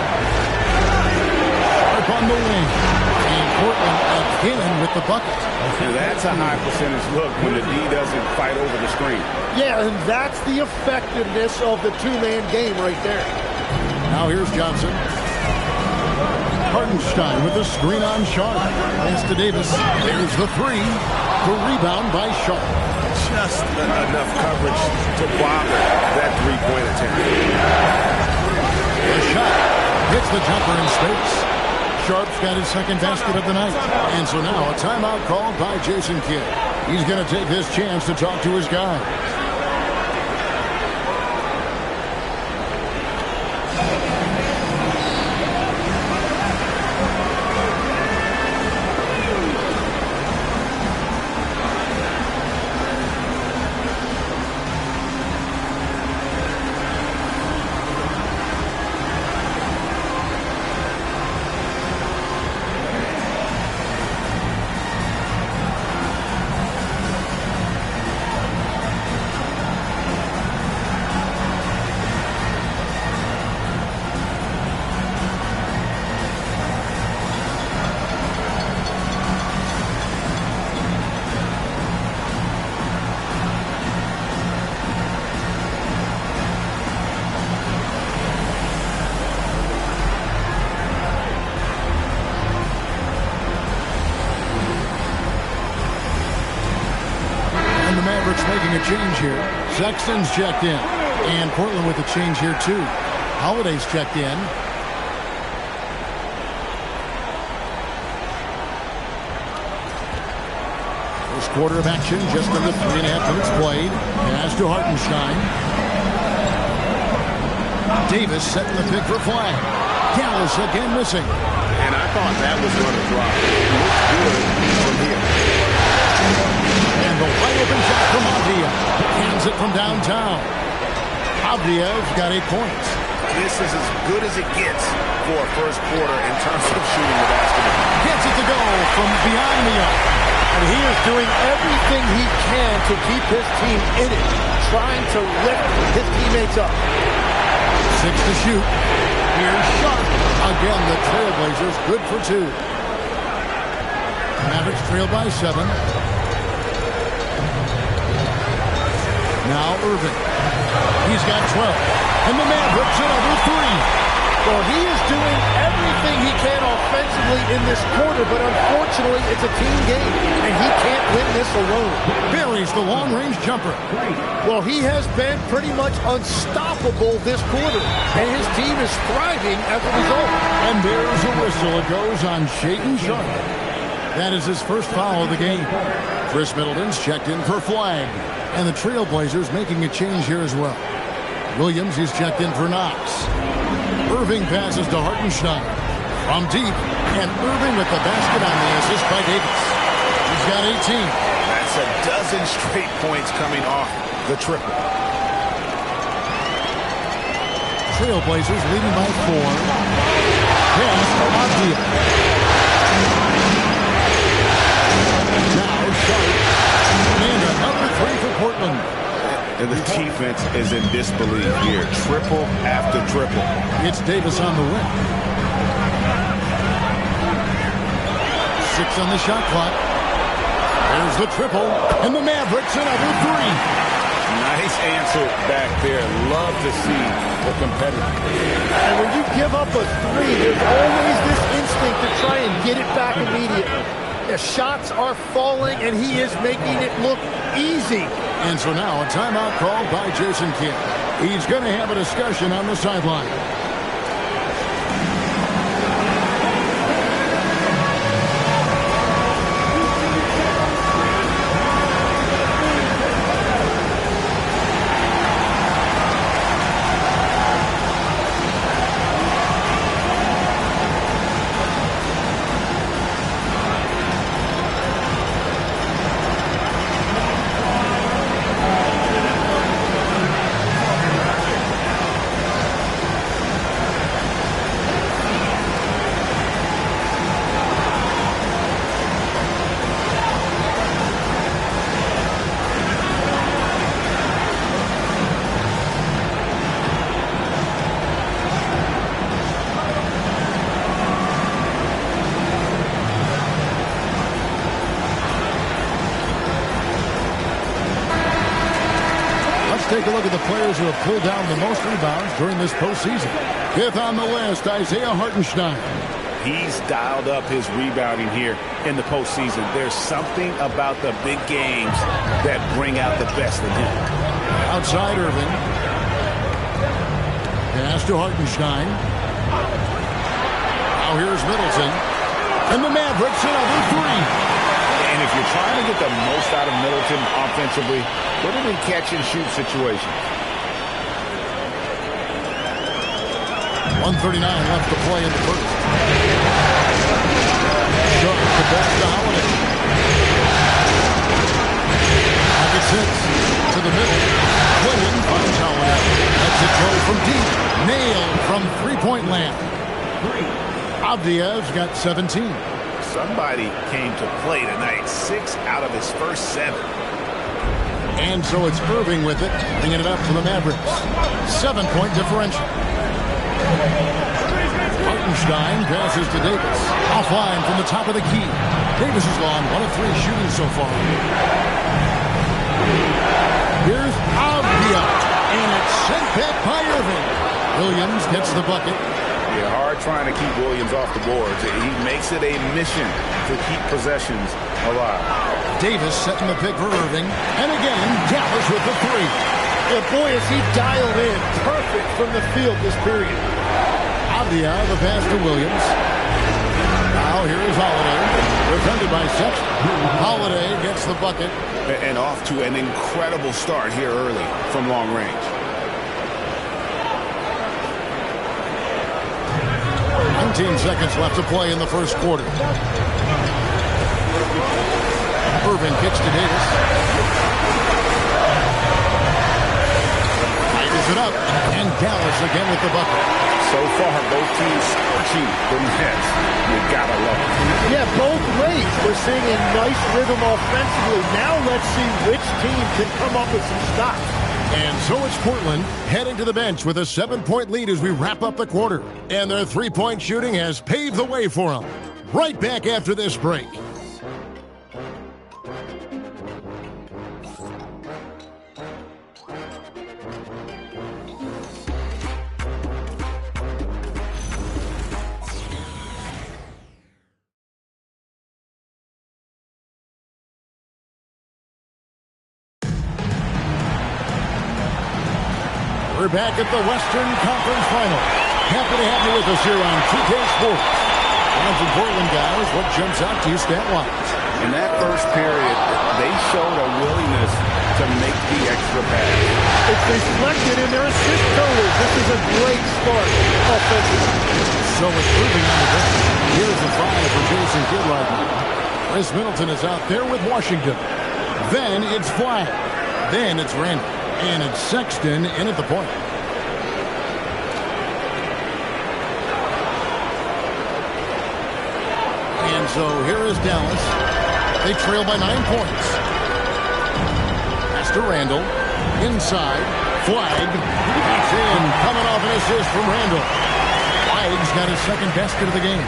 Sharp on the wing. And Portland again with the bucket. Now that's a high percentage look when the D doesn't fight over the screen. Yeah, and that's the effectiveness of the 2-man game right there. Now here's Johnson. Hartenstein with the screen on Sharp. Pass to Davis. There's the 3. The rebound by Sharp. Just enough coverage to bother that three-point attempt. The shot hits the jumper in space. Sharp's got his second basket of the night. And so now a timeout called by Jason Kidd. He's going to take this chance to talk to his guys. Making a change here. Sexton's checked in. And Portland with a change here too. Holiday's checked in. First quarter of action, just under 3.5 minutes played. Pass to Hartenstein. Davis setting the pick for Flag. Gallus again missing. And I thought that was going to drop. It looks good from here. And the wide open shot from Avdija. Hands it from downtown. Avdija's got 8 points. This is as good as it gets for a first quarter in terms of shooting the basketball. Gets it to go from behind the arc. And he is doing everything he can to keep his team in it, trying to lift his teammates up. 6 to shoot. Here's Sharp. Again, the Trailblazers good for 2. Mavericks trail by 7. Now Irving. He's got 12. And the Mavericks another 3. Well, he is doing everything he can offensively in this quarter, but unfortunately, it's a team game, and he can't win this alone. Buries the long-range jumper. Well, he has been pretty much unstoppable this quarter, and his team is thriving as a result. And there's a whistle. It goes on Shaedon Sharpe. That is his first foul of the game. Chris Middleton's checked in for Flag, and the Trailblazers making a change here as well. Williams is checked in for Knox. Irving passes to Hartenstein from deep, and Irving with the basket on the assist by Davis. He's got 18. That's a dozen straight points coming off the triple. Trailblazers leading by 4. Pass to Avdija. Now Sharp. And another 3 for Portland. And the defense is in disbelief here. Triple after triple. It's Davis on the wing. 6 on the shot clock. There's the triple. And the Mavericks another 3. Nice answer back there. Love to see the competitor. And when you give up a 3, there's always this instinct to try and get it back immediately. The shots are falling, and he is making it look easy. And so now a timeout called by Jason Kidd. He's going to have a discussion on the sideline. Take a look at the players who have pulled down the most rebounds during this postseason. 5th on the list, Isaiah Hartenstein. He's dialed up his rebounding here in the postseason. There's something about the big games that bring out the best in him. Outside Irving. Pass to Hartenstein. Now here's Middleton. And the Mavericks another 3. And if you're trying to get the most out of Middleton offensively, put him in catch-and-shoot situations. 1:39 left to play in the first. Sharp to pass to Holiday. Pocket 6 to the middle. Williams finds Holiday. Lets it go from deep. Nailed from three-point land. Avdija's got 17. Somebody came to play tonight. 6 out of his first 7. And so it's Irving with it, bringing it up to the Mavericks. 7-point differential. Hartenstein passes to Davis. Offline from the top of the key. Davis is gone 1 of 3 shooting so far. Here's Avdija. And it's sent back by Irving. Williams gets the bucket. Yeah, hard trying to keep Williams off the boards. He makes it a mission to keep possessions alive. Davis setting the pick for Irving. And again, Gallus with the 3. And boy, is he dialed in perfect from the field this period. Avdija, the pass to Williams. Now here is Holiday. Defended by Sexton. Holiday gets gets the bucket. And off to an incredible start here early from long range. 19 seconds left to play in the first quarter. Irving kicks to Davis. Tightens it up. And Dallas again with the bucket. So far, both teams scorching the nets. You gotta love it. Yeah, both ways. We're seeing a nice rhythm offensively. Now let's see which team can come up with some stops. And so it's Portland heading to the bench with a 7-point lead as we wrap up the quarter. And their three-point shooting has paved the way for them. Right back after this break. We're back at the Western Conference Final. Happy to have you with us here on 2K Sports. And from Portland, guys, what jumps out to you stat-wise? In that first period, they showed a willingness to make the extra pass. It's reflected in their assist totals. This is a great start offensively. So it's moving on the bench. Here's the five for Jason Kidd right now. Chris Middleton is out there with Washington. Then it's Flagg. Then it's Randall. And it's Sexton in at the point. And so here is Dallas. They trail by 9 points. Pass to Randall. Inside. Flagg. He's in. Coming off an assist from Randall. Flagg's got his second basket of the game.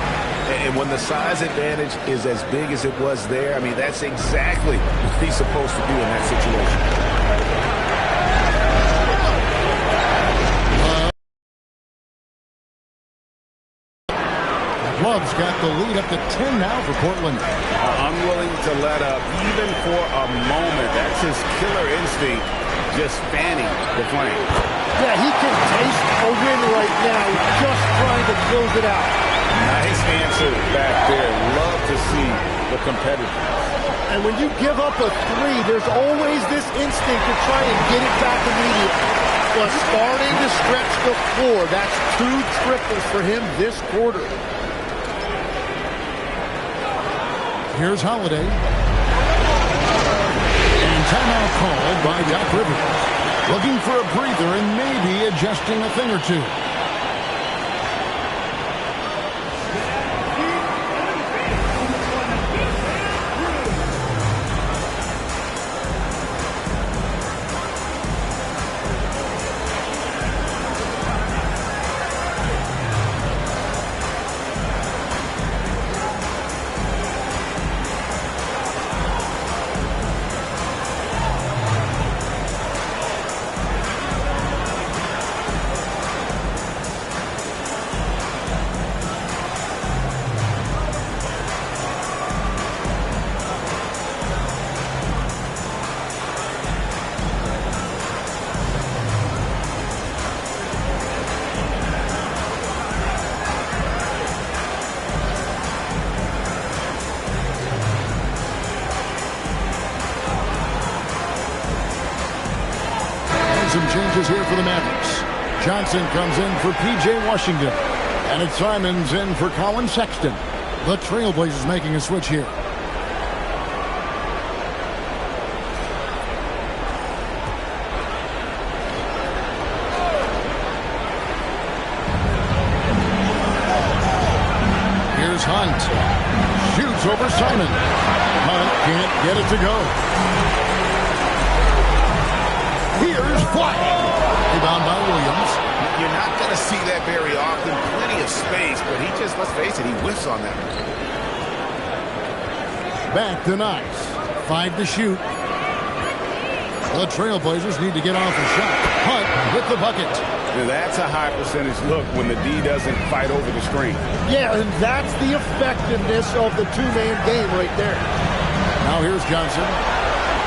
And when the size advantage is as big as it was there, I mean, that's exactly what he's supposed to do in that situation. Love's got the lead up to 10 now for Portland. Unwilling to let up even for a moment. That's his killer instinct, just fanning the flame. Yeah, he can taste a win right now, just trying to close it out. Nice answer back there. Love to see the competitors. And when you give up a three, there's always this instinct to try and get it back immediately. But starting to stretch the floor, that's 2 triples for him this quarter. Here's Holiday. And timeout called by Doc Rivers. Looking for a breather and maybe adjusting a thing or two. Some changes here for the Mavericks. Johnson comes in for P.J. Washington. And it's Simons in for Colin Sexton. The Trailblazers making a switch here. Here's Hunt. Shoots over Simon. Hunt can't get it to go. Here's Flagg. Rebound by Williams. You're not going to see that very often. Plenty of space, but he just, let's face it, he whiffs on that. Back to Nice. 5 to shoot. The Trailblazers need to get off a shot. Hunt with the bucket. Now that's a high percentage look when the D doesn't fight over the screen. Yeah, and that's the effectiveness of the two-man game right there. Now here's Johnson.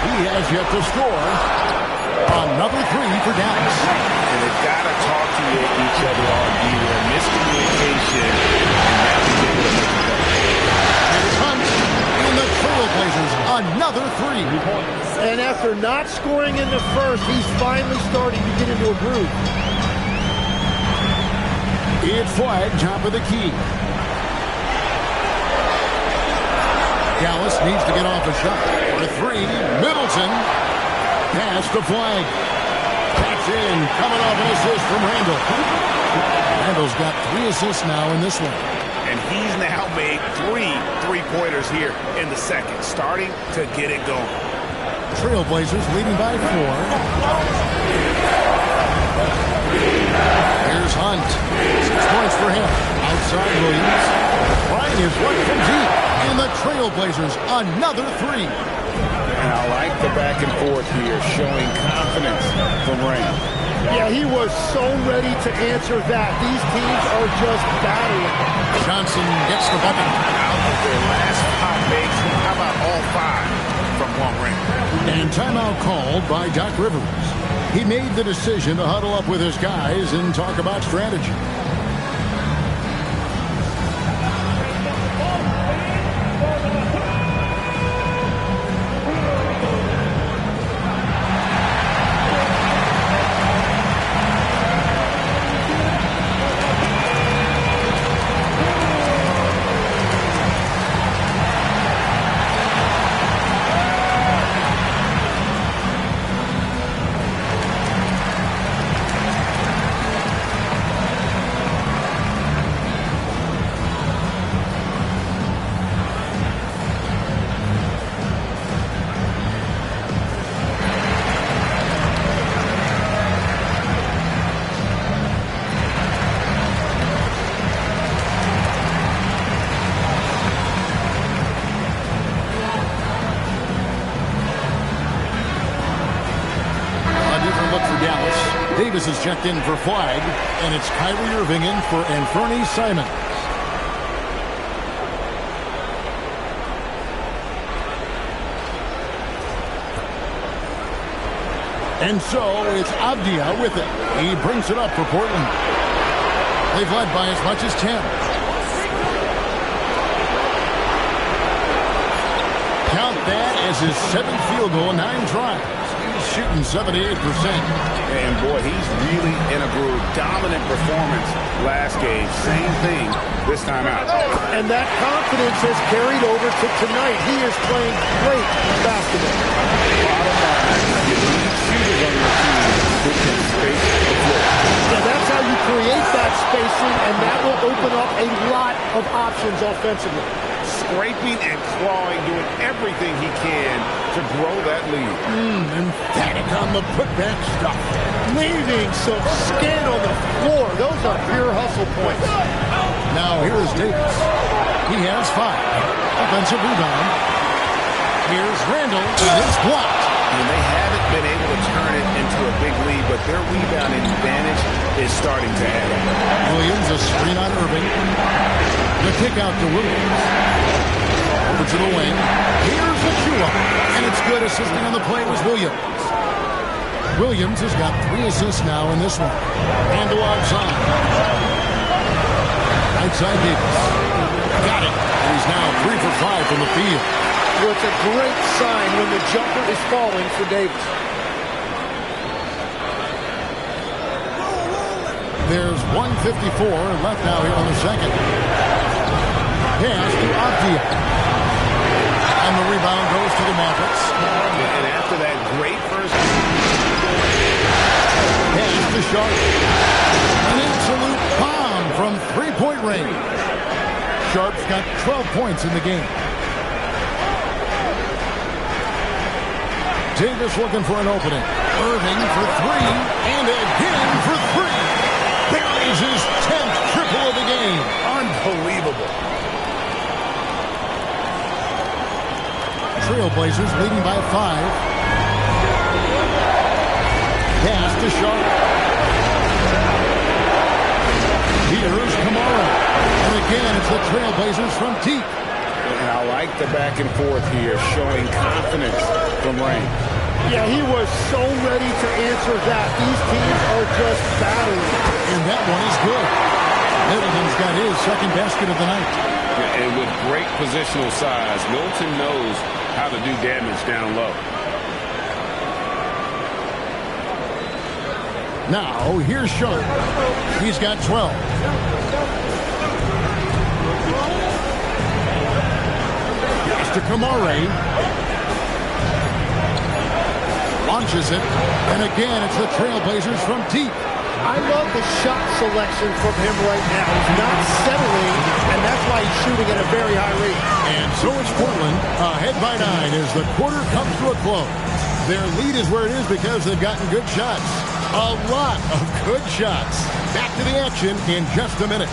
He has yet to score. Another 3 for Dallas. And they've got to talk to each other on D. Miscommunication. And now he's able to make it better. It's Hunt. And the Trailblazers Another three. And after not scoring in the first, he's finally starting to get into a groove. It's Flagg, top of the key. Dallas needs to get off a shot. For three, Middleton. Pass to Flagg. That's in. Coming off an assist from Randall. Randall's got 3 assists now in this one. And he's now made 3 3-pointers here in the second, starting to get it going. Trailblazers leading by 4. Here's Hunt. 6 points for him. Outside Williams. Trying his one from deep. And the Trailblazers, another 3. And I like the back and forth here, showing confidence from Rain. Yeah, he was so ready to answer that. These teams are just battling. Johnson gets the bucket. Out of their last 5 makes, how about all 5 from one ring? And timeout called by Doc Rivers. He made the decision to huddle up with his guys and talk about strategy. Davis is checked in for Flagg, and it's Kyrie Irving in for Anthony Simons. And so it's Avdia with it. He brings it up for Portland. They've led by as much as 10. Count that as his 7th field goal in 9 tries. He's shooting 78%. And boy, he's really in a groove. Dominant performance last game. Same thing this time out. And that confidence has carried over to tonight. He is playing great basketball. Bottom line, you need shooters on your team who can space the floor. Yeah, that's how you create that spacing, and that will open up a lot of options offensively. Scraping and clawing, doing everything he can to grow that lead. Emphatic on the putback stuff. Leaving some skin on the floor. Those are pure hustle points. Now here is Davis. He has 5. Offensive rebound. Here's Randall. And it's blocked. And they haven't been able to turn it into a big lead, but their rebounding advantage is starting to add up. Williams, a screen on Irving. The kick out to Williams. Over to the wing. Here's Achua. And it's good. Assisting on the play was Williams. Williams has got 3 assists now in this one. And to outside. Outside Davis. Got it. And he's now 3 for 5 from the field. Well, it's a great sign when the jumper is falling for Davis. There's 1:54 left now here on the second. Pass to Avdia. And the rebound goes to the Mavericks. And after that great first... Pass to Sharp. An absolute bomb from 3-point range. Sharp's got 12 points in the game. Davis looking for an opening. Irving for 3, and again for 3. Buries his 10th triple of the game. Unbelievable. Trailblazers leading by 5. Pass to Sharp. Here's Kamara. And again, it's the Trailblazers from deep. And I like the back and forth here, showing confidence from Rain. Yeah, he was so ready to answer that. These teams are just battling. And that one is good. Middleton's got his second basket of the night. Yeah, and with great positional size, Middleton knows how to do damage down low. Now, here's Sharp. He's got 12. Pass to Kamare. Launches it. And again, it's the Trailblazers from deep. I love the shot selection from him right now. He's not settling, and that's why he's shooting at a very high rate. And so it's Portland, ahead by 9 as the quarter comes to a close. Their lead is where it is because they've gotten good shots. A lot of good shots. Back to the action in just a minute.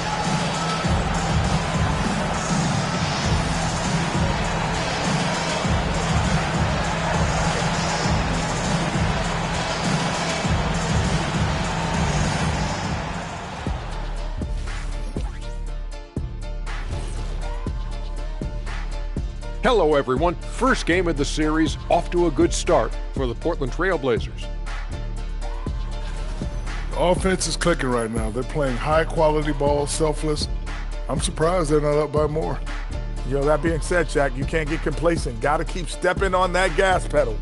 Hello, everyone. First game of the series, off to a good start for the Portland Trailblazers. The offense is clicking right now. They're playing high-quality ball, selfless. I'm surprised they're not up by more. You know, that being said, Shaq, you can't get complacent. Got to keep stepping on that gas pedal.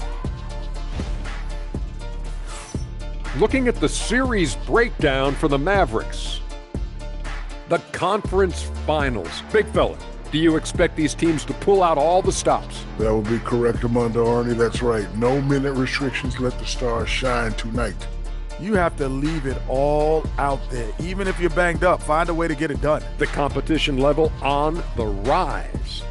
Looking at the series breakdown for the Mavericks. The conference finals. Big fella, do you expect these teams to pull out all the stops? That would be correct, Armando Arnie. That's right. No minute restrictions. Let the stars shine tonight. You have to leave it all out there. Even if you're banged up, find a way to get it done. The competition level on the rise.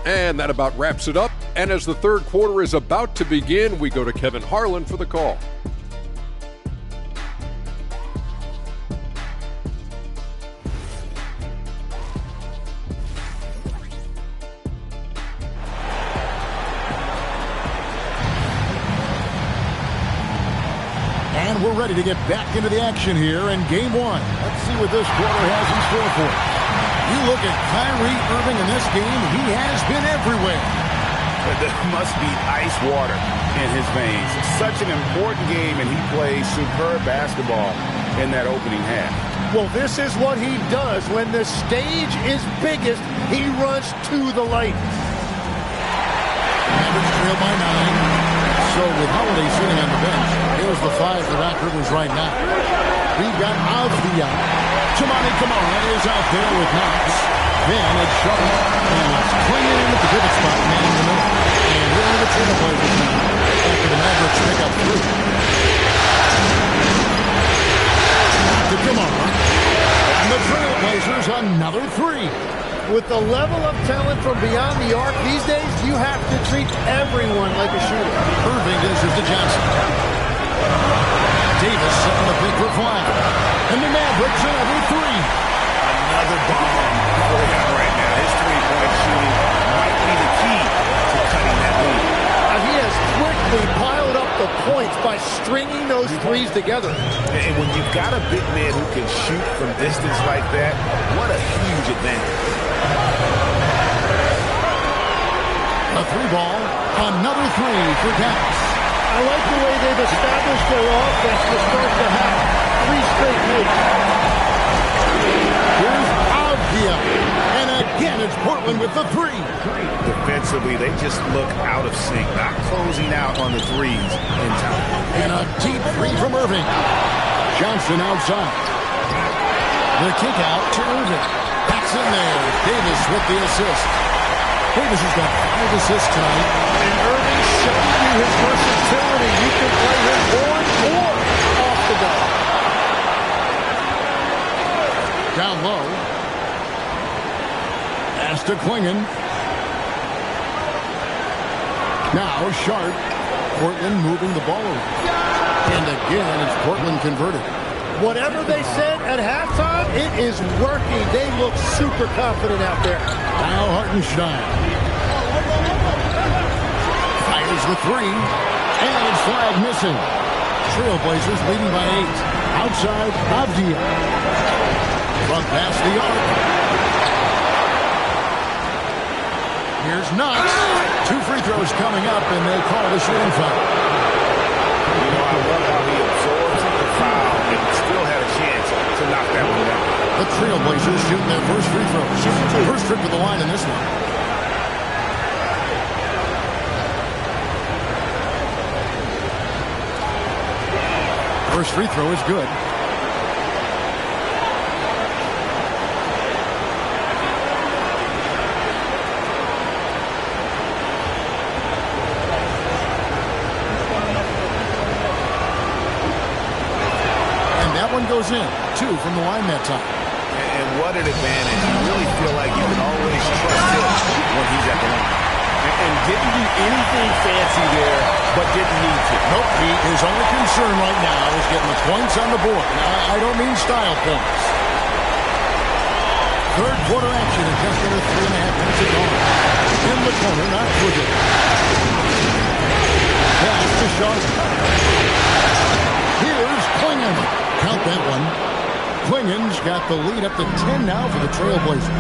And that about wraps it up. And as the third quarter is about to begin, we go to Kevin Harlan for the call. And we're ready to get back into the action here in game one. Let's see what this quarter has in store for us. You look at Kyrie Irving in this game, he has been everywhere. There must be ice water in his veins. Such an important game, and he plays superb basketball in that opening half. Well, this is what he does. When the stage is biggest, he runs to the light. Mavericks trail by 9. So with Holiday sitting on the bench, here's the 5 for Doc Rivers right now. We've got Avdia. Toumani Camara is out there with Knox. Then it's Sharp. And it's Clingan in the pivot spot, man in the middle. And here are the Trailblazers now after the Mavericks pick up 3. To Camara. And the Trailblazers another 3. With the level of talent from beyond the arc these days, you have to treat everyone like a shooter. Irving dishes to Johnson. Davis setting the pick for Fly. And the Mavericks another 3. Another bomb for him right now. His three-point shooting might be the key to cutting that lead. He has quickly piled up the points by stringing those threes together. And when you've got a big man who can shoot from distance like that, what a huge advantage. A 3-ball, another 3 for Dallas. I like the way they've established their offense to start the half. 3 straight makes. Here's Avdia. And again, it's Portland with the 3. Defensively, they just look out of sync, not closing out on the threes in time. And a deep 3 from Irving. Johnson outside. The kick out to Irving. That's in there. Davis with the assist. Davis has got 5 assists tonight. And Irving showing you his versatility. You can play him on or off the ball. Down low. Pass to Clingan. Now Sharp. Portland moving the ball over. And again, it's Portland converted. Whatever they said at halftime, it is working. They look super confident out there. Now Hartenstein. Fires the 3. And it's flag missing. Trailblazers leading by 8. Outside, Avdia. Front pass the arc. Here's Knox. 2 free throws coming up, and they call the shooting foul. You know, I love how he absorbs the foul and still had a chance to knock that Trailblazers shooting their first free throw. First trip to the line in this one. First free throw is good. Goes in. 2 from the line that time. And what an advantage. You really feel like you can always trust him when he's at the line. And didn't do anything fancy there, but didn't need to. Nope. His only concern right now is getting the points on the board. Now, I don't mean style points. Third quarter action in just under 3.5 minutes of gone. In the corner, not Twitter. Pass to Sharp. Here's Klingon. Count that one. Klingon's got the lead up to 10 now for the Trailblazers.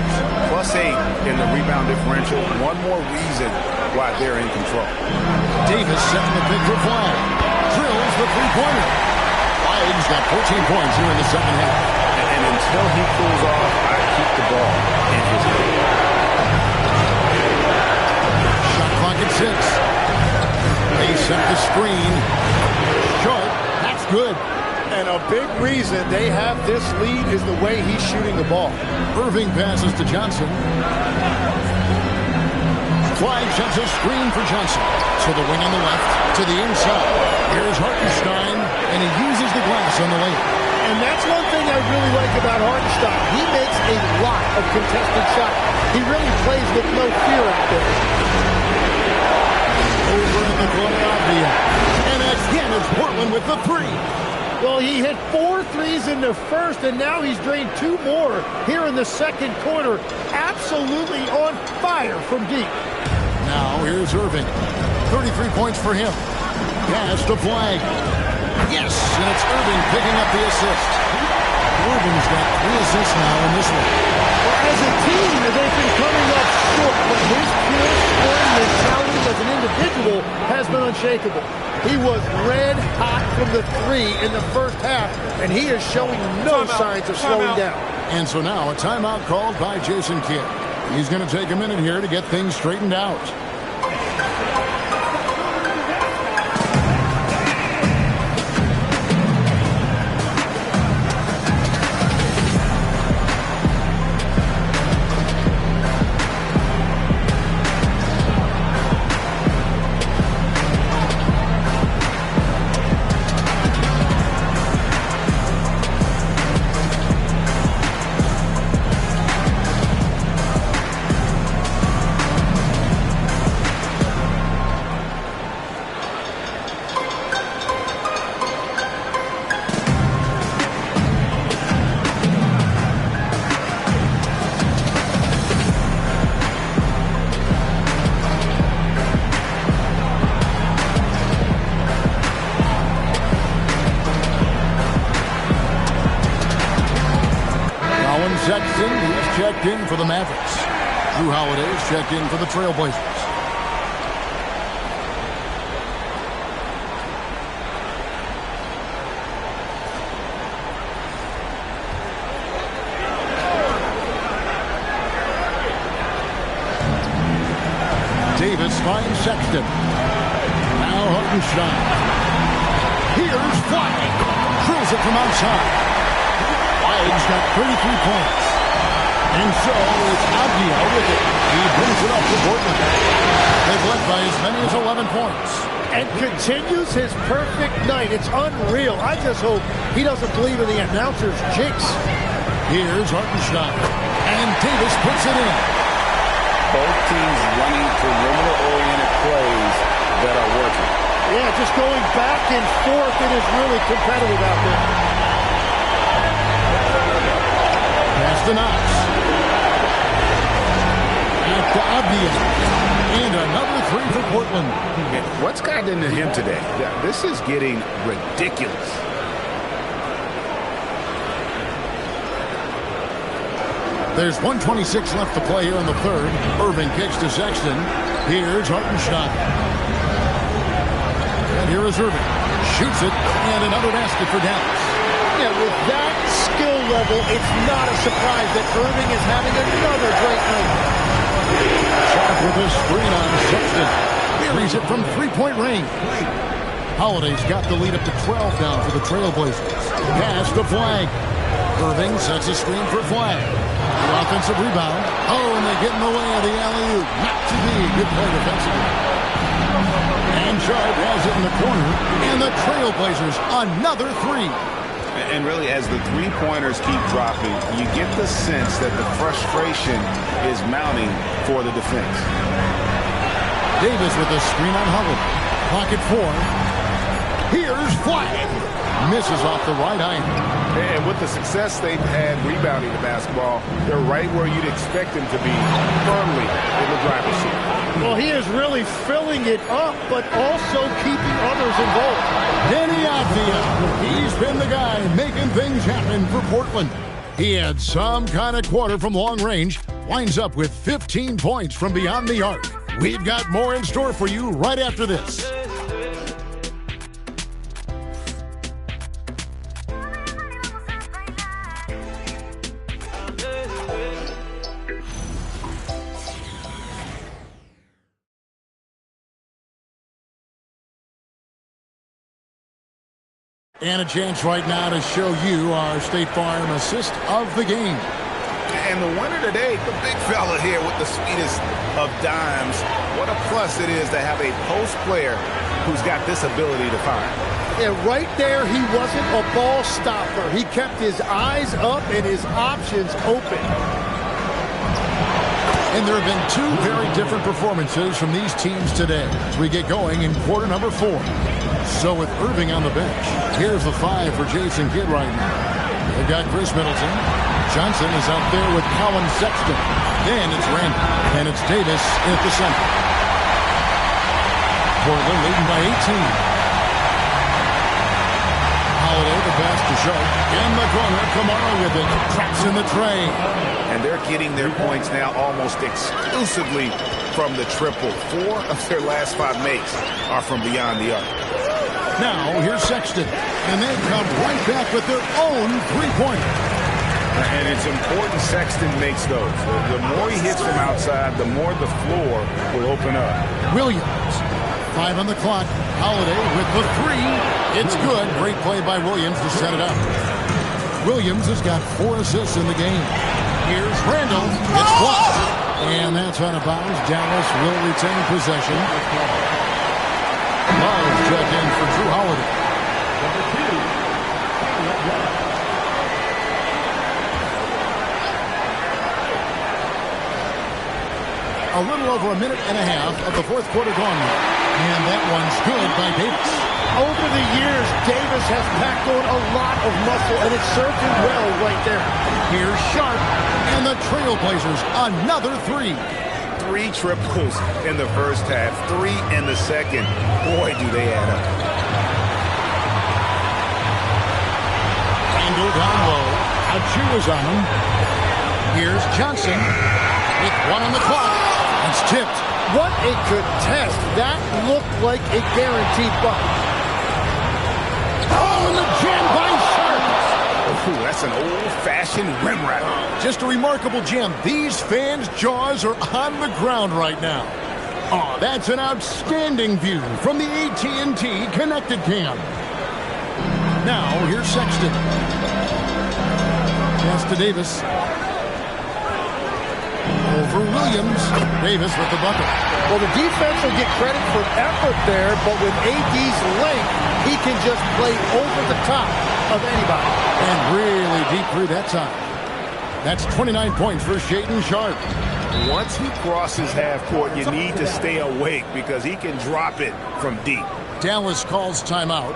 +8 in the rebound differential. One more reason why they're in control. Davis setting the pick for Flag. Drills the three-pointer. Flag's got 14 points here in the second half. And until he cools off, I keep the ball in his hand. Shot clock at 6. They set the screen. Sharp. That's good. And a big reason they have this lead is the way he's shooting the ball. Irving passes to Johnson. Flag sets a screen for Johnson. To the wing on the left, to the inside. Here's Hartenstein, and he uses the glass on the lane. And that's one thing I really like about Hartenstein. He makes a lot of contested shots. He really plays with no fear out there. Over in the corner, Avdia. And again, it's Portland with the 3. Well, he hit 4 threes in the first, and now he's drained 2 more here in the second quarter. Absolutely on fire from deep. Now, here's Irving. 33 points for him. Pass to Flag. Yes, and it's Irving picking up the assist. Irving's got 3 assists now in this one. Well, as a team, they've been coming up short, but his pure scoring mentality as an individual has been unshakable. He was red hot from the 3 in the first half, and he is showing no signs of slowing down. And so now a timeout called by Jason Kidd. He's going to take a minute here to get things straightened out. Sexton, he's checked in for the Mavericks. Drew Holiday's checked in for the Trailblazers. Davis finds Sexton. Now Hartenstein. Here's Flag. Drills it from outside. Flag's got 33 points. And so it's Avdia with it. He brings it up to Portland. They've led by as many as 11 points. And continues his perfect night. It's unreal. I just hope he doesn't believe in the announcer's jinx. Here's Hartenstein. And Davis puts it in. Both teams running perimeter-oriented plays that are working. Yeah, just going back and forth. It is really competitive out there. Pass to Knox. Out to Avdia. And another 3 for Portland. And what's gotten into him today? This is getting ridiculous. There's 1:26 left to play here in the third. Irving kicks to Sexton. Here's Hartenstein. And here is Irving. Shoots it. And another basket for Dallas. Yeah, with that skill level, it's It's not a surprise that Irving is having another great night. Sharp with a screen on Sexton. Buries it from three-point range. Holiday's got the lead up to 12 down for the Trailblazers. Pass to Flag. Irving sets a screen for Flag. The offensive rebound. Oh, and they get in the way of the alley-oop. Not to be. Good play defensively. And Sharp has it in the corner. And the Trailblazers, another three. And really, as the three-pointers keep dropping, you get the sense that the frustration is mounting for the defense. Davis with a screen on Howard. Pocket four. Here's Flag. Misses off the right iron. And with the success they've had rebounding the basketball, they're right where you'd expect them to be, firmly in the driver's seat. Well, he is really filling it up, but also keeping others involved. Denny Avdia. He's been the guy making things happen for Portland. He had some kind of quarter from long range. Winds up with 15 points from beyond the arc. We've got more in store for you right after this. And a chance right now to show you our State Farm assist of the game. And the winner today, the big fella here with the sweetest of dimes. What a plus it is to have a post player who's got this ability to find. Yeah, right there, he wasn't a ball stopper. He kept his eyes up and his options open. And there have been two very different performances from these teams today as we get going in quarter number 4. So with Irving on the bench, here's the 5 for Jason Kidd right now. They've got Chris Middleton. Johnson is out there with Colin Sexton. Then it's Randall. And it's Davis at the center. Portland leading by 18. Holiday, the pass to Sharp. In the corner, Kamara with it. Traps in the tray. And they're getting their points now almost exclusively from the triple. 4 of their last 5 makes are from beyond the arc. Now, here's Sexton. And they come right back with their own three-pointer. And it's important Sexton makes those. The more he hits from outside, the more the floor will open up. Williams. 5 on the clock. Holiday with the 3. It's good. Great play by Williams to set it up. Williams has got 4 assists in the game. Here's Randall. It's blocked. And that's out of bounds. Dallas will retain possession. Love check in for Drew Holiday. A little over a minute and a half of the fourth quarter gone now. And that one's good by Davis. Over the years, Davis has packed on a lot of muscle, and it served him well right there. Here's Sharp, and the Trailblazers, another 3. 3 triples in the first half, 3 in the second. Boy, do they add up. Randall down low. Achu is on him. Here's Johnson with 1 on the clock. It's tipped. What a contest. That looked like a guaranteed bucket. Oh, and the jam by Sharp. Ooh, that's an old-fashioned rim ratter. Just a remarkable jam. These fans' jaws are on the ground right now. Oh, that's an outstanding view from the AT&T Connected Cam. Now, here's Sexton. Pass to Davis. Over Williams. Davis with the bucket. Well, the defense will get credit for effort there, but with AD's length, he can just play over the top of anybody. And really deep through that time. That's 29 points for Shaedon Sharp. Once he crosses half court, you need to stay awake because he can drop it from deep. Dallas calls timeout.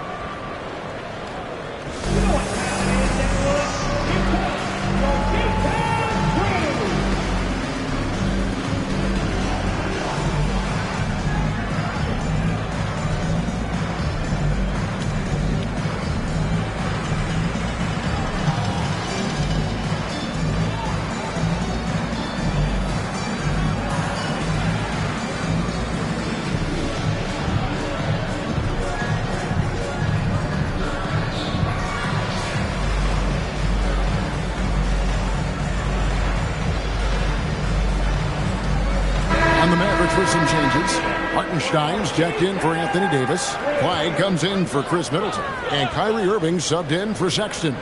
And the Mavericks with some changes. Hartenstein's checked in for Anthony Davis. Clyde comes in for Chris Middleton. And Kyrie Irving subbed in for Sexton.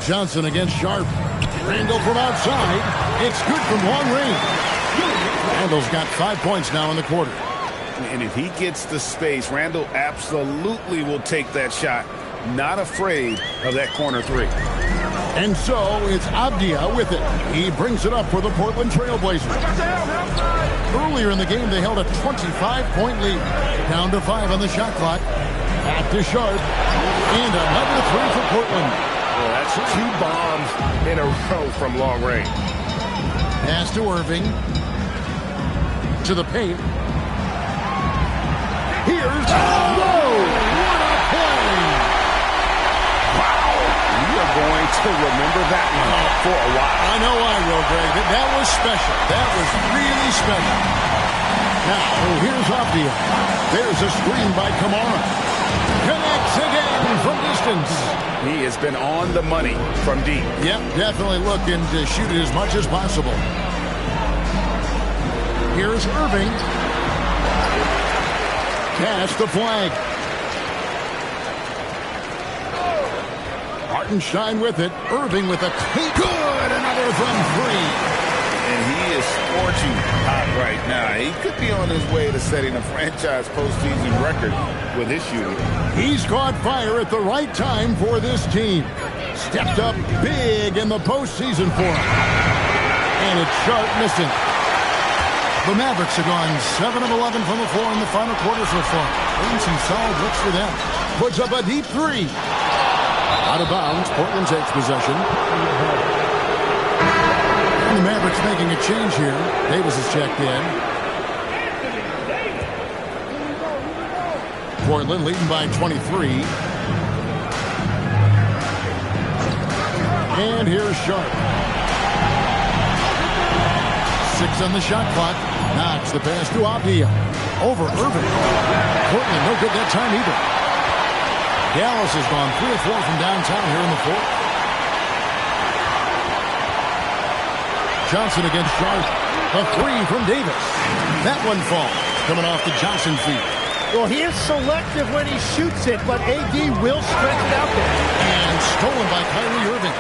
Johnson against Sharp. Randall from outside. It's good from long range. Randall's got 5 points now in the quarter. And if he gets the space, Randall absolutely will take that shot. Not afraid of that corner three. And so it's Avdia with it. He brings it up for the Portland Trailblazers. Earlier in the game, they held a 25-point lead. Down to 5 on the shot clock. Back to Sharp. And another three for Portland. Well, that's 2 bombs in a row from long range. Pass to Irving. To the paint. Here's... Whoa! What a play! Wow! We are going to remember that one for a while. I know I will, Greg. That was special. That was really special. Now, here's Avdia. There's a screen by Kamara. Connects again from distance. He has been on the money from deep. Yep, definitely looking to shoot it as much as possible. Here's Irving. Cast the flag. Hartenstein with it. Irving with a clean. Good! Another from 3. And he is scorching hot right now. He could be on his way to setting a franchise postseason record with his shooting. He's caught fire at the right time for this team. Stepped up big in the postseason for him. And it's Sharp missing. The Mavericks have gone 7 of 11 from the floor in the final quarter so far. And some solid looks for them. Puts up a deep 3. Out of bounds. Portland takes possession. And the Mavericks making a change here. Davis is checked in. Portland leading by 23. And here's Sharp. 6 on the shot clock. Knocks the pass to Avdia. Over Irving. Portland no good that time either. Dallas has gone 3 of 4 from downtown here in the fourth. Johnson against Sharp. A 3 from Davis. That one falls. Coming off the Johnson feet. Well, he is selective when he shoots it, but AD will stretch it out there. And stolen by Kyrie Irving.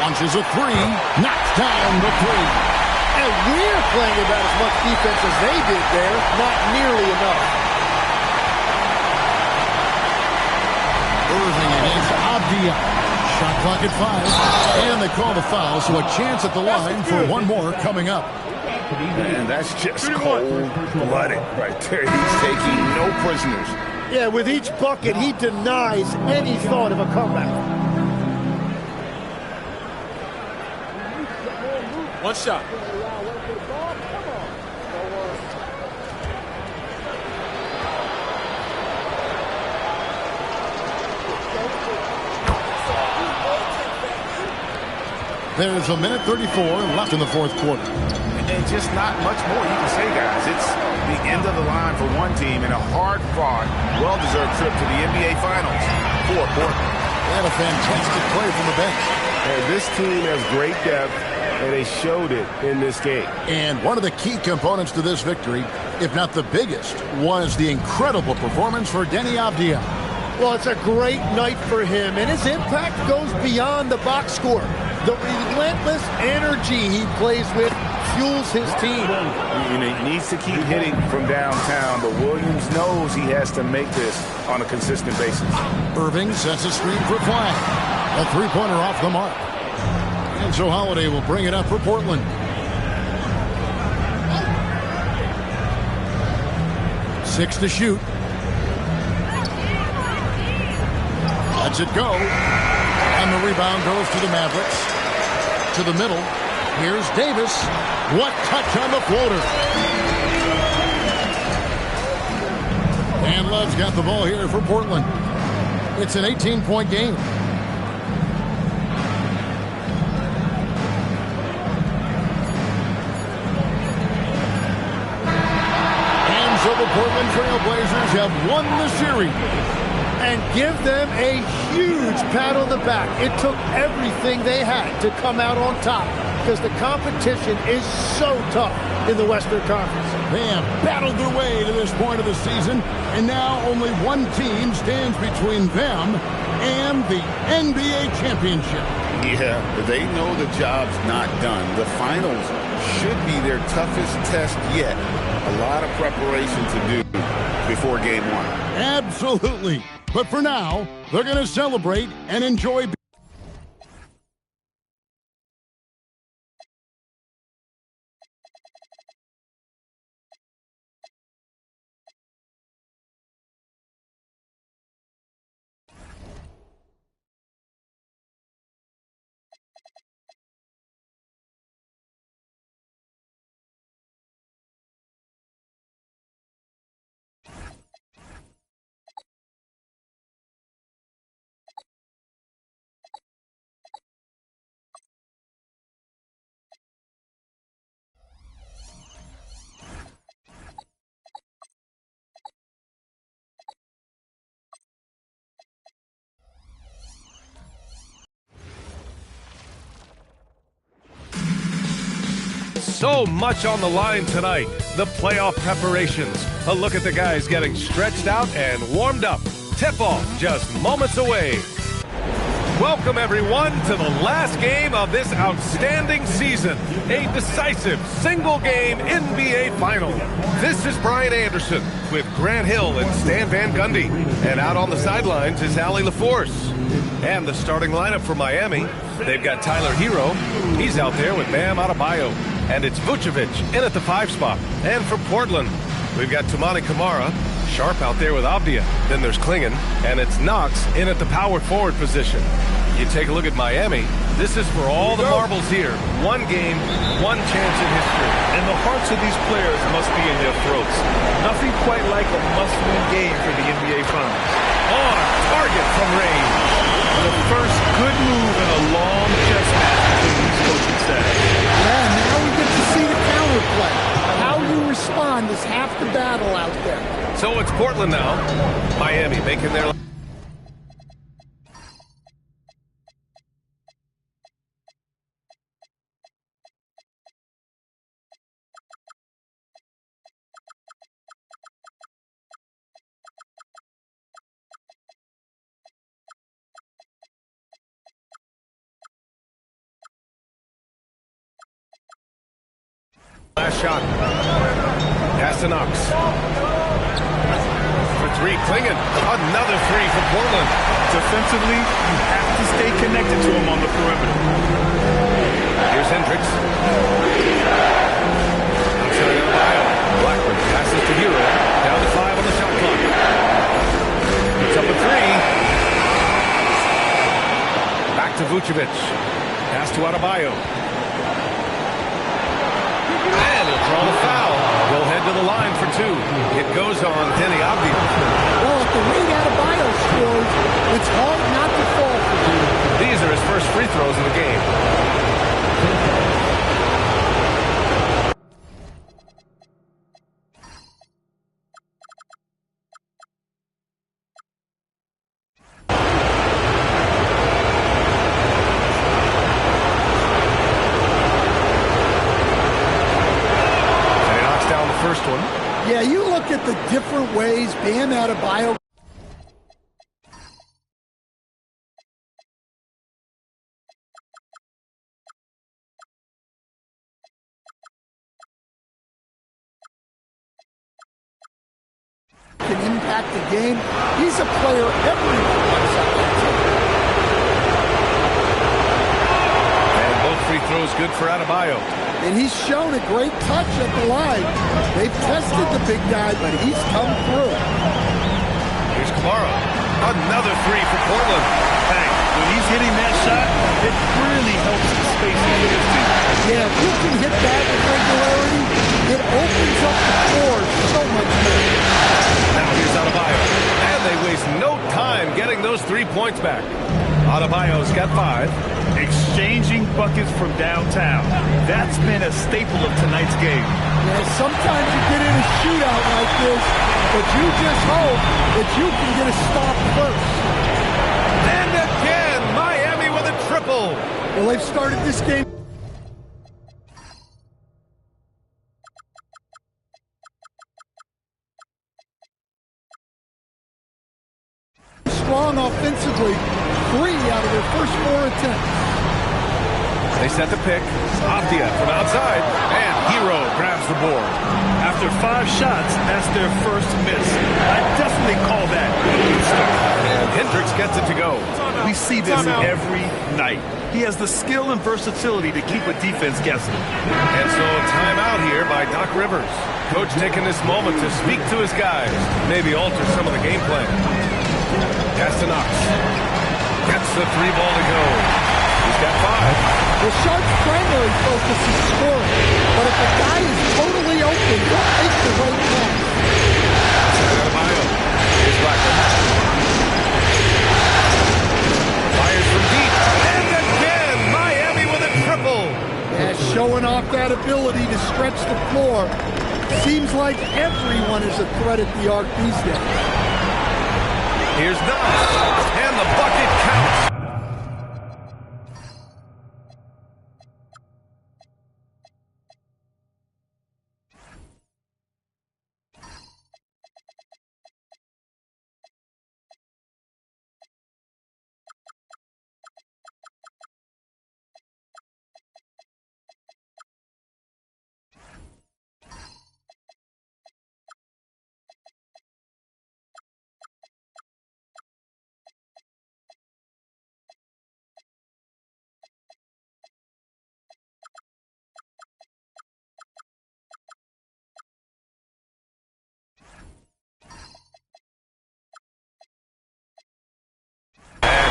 Launches a 3. Knocks down the 3. And we're playing about as much defense as they did there. Not nearly enough. Irving against Avdia. Shot clock at 5. And they call the foul, so a chance at the line for one more coming up. Man, that's just cold-blooded right there. He's taking no prisoners. Yeah, with each bucket, he denies any thought of a comeback. One shot. There's a minute 34 left in the fourth quarter. And just not much more you can say, guys. It's the end of the line for one team and a hard-fought, well-deserved trip to the NBA Finals for Portland. They had a fantastic play from the bench. And this team has great depth, and they showed it in this game. And one of the key components to this victory, if not the biggest, was the incredible performance for Deni Avdia. Well, it's a great night for him, and his impact goes beyond the box score. The relentless energy he plays with fuels his team. He needs to keep hitting from downtown, but Williams knows he has to make this on a consistent basis. Irving sets a screen for Flag. A three-pointer off the mark. And so Holiday will bring it up for Portland. 6 to shoot. Lets it go. And the rebound goes to the Mavericks. To the middle. Here's Davis. What touch on the floater. And Love's got the ball here for Portland. It's an 18-point game. And so the Portland Trailblazers have won the series. And give them a huge pat on the back. It took everything they had to come out on top because the competition is so tough in the Western Conference. They have battled their way to this point of the season, and now only one team stands between them and the NBA championship. Yeah, they know the job's not done. The finals should be their toughest test yet. A lot of preparation to do before game one. Absolutely. But for now, they're going to celebrate and enjoy. So much on the line tonight. The playoff preparations. A look at the guys getting stretched out and warmed up. Tip-off just moments away. Welcome, everyone, to the last game of this outstanding season. A decisive single-game NBA final. This is Brian Anderson with Grant Hill and Stan Van Gundy. And out on the sidelines is Allie LaForce. And the starting lineup for Miami, they've got Tyler Hero. He's out there with Bam Adebayo. And it's Vucevic in at the 5 spot. And for Portland, we've got Toumani Camara, Sharp out there with Avdia. Then there's Klingon, and it's Knox in at the power forward position. You take a look at Miami. This is for all the marbles here. One game, one chance in history. And the hearts of these players must be in their throats. Nothing quite like a must-win game for the NBA Finals. On target from range. The first good move in a long chess match between these coaching staffs. Yeah, now we get to see the counterplay. How you respond is half the battle out there. So it's Portland now. Miami making their... Last shot. Pass to Knox. For 3, Klingon. Another 3 for Portland. Defensively, you have to stay connected to him on the perimeter. Here's Hendricks. Outside Adebayo. Blackman passes to Hero. Down to 5 on the shot clock. It's up a 3. Back to Vucevic. Pass to Adebayo. Draw the foul. They'll head to the line for 2. It goes on Denny Avdia. Well, if the rate Adebayo scores, it's hard not to fall for him. These are his first free throws in the game. First one. Yeah, you look at the different ways Bam Adebayo can impact the game. He's a player everyone wants out there. And both free throws good for Adebayo. And he's shown a great touch at the line. They've tested the big guy, but he's come through. Here's Camara. Another 3 for Portland. Hey, when he's hitting that shot, it really helps the spacing of his team. Yeah, if you can hit that with regularity, it opens up the floor so much more. Now here's Adebayo. And they waste no time getting those 3 points back. Adebayo's got 5. Exchanging buckets from downtown. That's been a staple of tonight's game. Yeah, sometimes you get in a shootout like this, but you just hope that you can get a stop first. And again, Miami with a triple. Well, they've started this game. their first 4 attempts. They set the pick. Avdia from outside, and Hero grabs the board. After 5 shots, that's their first miss. I definitely call that a good start. And Hendricks gets it to go. We see this every night. He has the skill and versatility to keep a defense guessing. And so a timeout here by Doc Rivers. Coach taking this moment to speak to his guys, maybe alter some of the game plan. Castanex gets the 3 ball to go. He's got 5. The Sharks' primary focus is scoring, but if a guy is totally open, they'll take the right pass. Adebayo. Here's Blackman. Fires from deep. And again, Miami with a triple. Yeah, showing off that ability to stretch the floor. Seems like everyone is a threat at the arc these days. Here's Knox. And the bucket counts.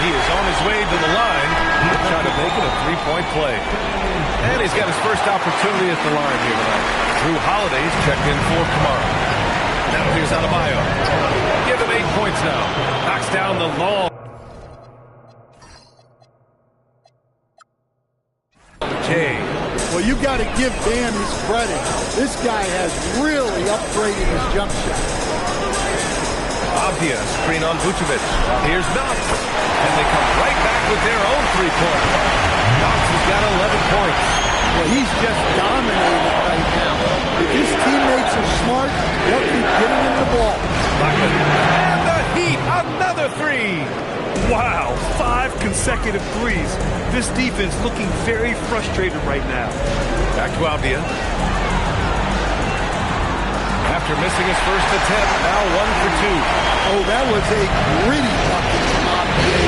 He is on his way to the line. He's trying to make it a 3-point play. And he's got his first opportunity at the line here tonight. Drew Holiday's checked in for Kamara. Now here's Adebayo. Give him 8 points now. Knocks down the long. Jay. Well, you got to give Bam his credit. This guy has really upgraded his jump shot. Avdia, screen on Vucevic. Here's Knox. And they come right back with their own 3-pointer. Knox has got 11 points. Well, he's just dominating right now. If his teammates are smart, they'll keep getting him the ball. Blackman. And the Heat, another 3. Wow, 5 consecutive threes. This defense looking very frustrated right now. Back to Avdia. After missing his first attempt, now 1 for 2. Oh, that was a gritty bucket from Avdia.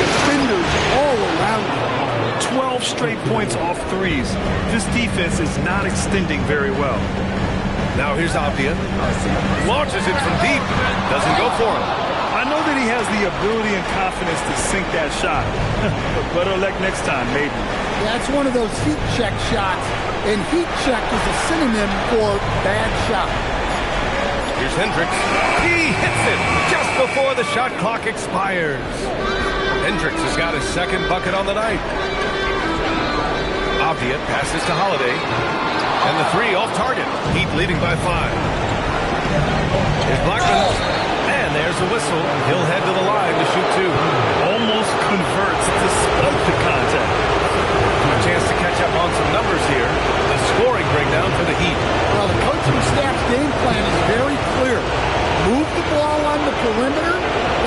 Defenders all around him. 12 straight points off threes. This defense is not extending very well. Now here's Avdia. Launches it from deep. Doesn't go for him. I know that he has the ability and confidence to sink that shot. Better luck next time, maybe. Yeah, it's one of those heat check shots, and heat check is a synonym for bad shot. Here's Hendricks. He hits it just before the shot clock expires. Hendricks has got his second bucket on the night. Avdia passes to Holiday. And the 3 off target. Heat leading by 5. Here's Blackman. And there's a whistle. He'll head to the line to shoot 2. Almost converts despite the contact. A chance to catch up on some numbers here. The scoring breakdown for the Heat. Well, the coaching staff's game plan is very clear. Move the ball on the perimeter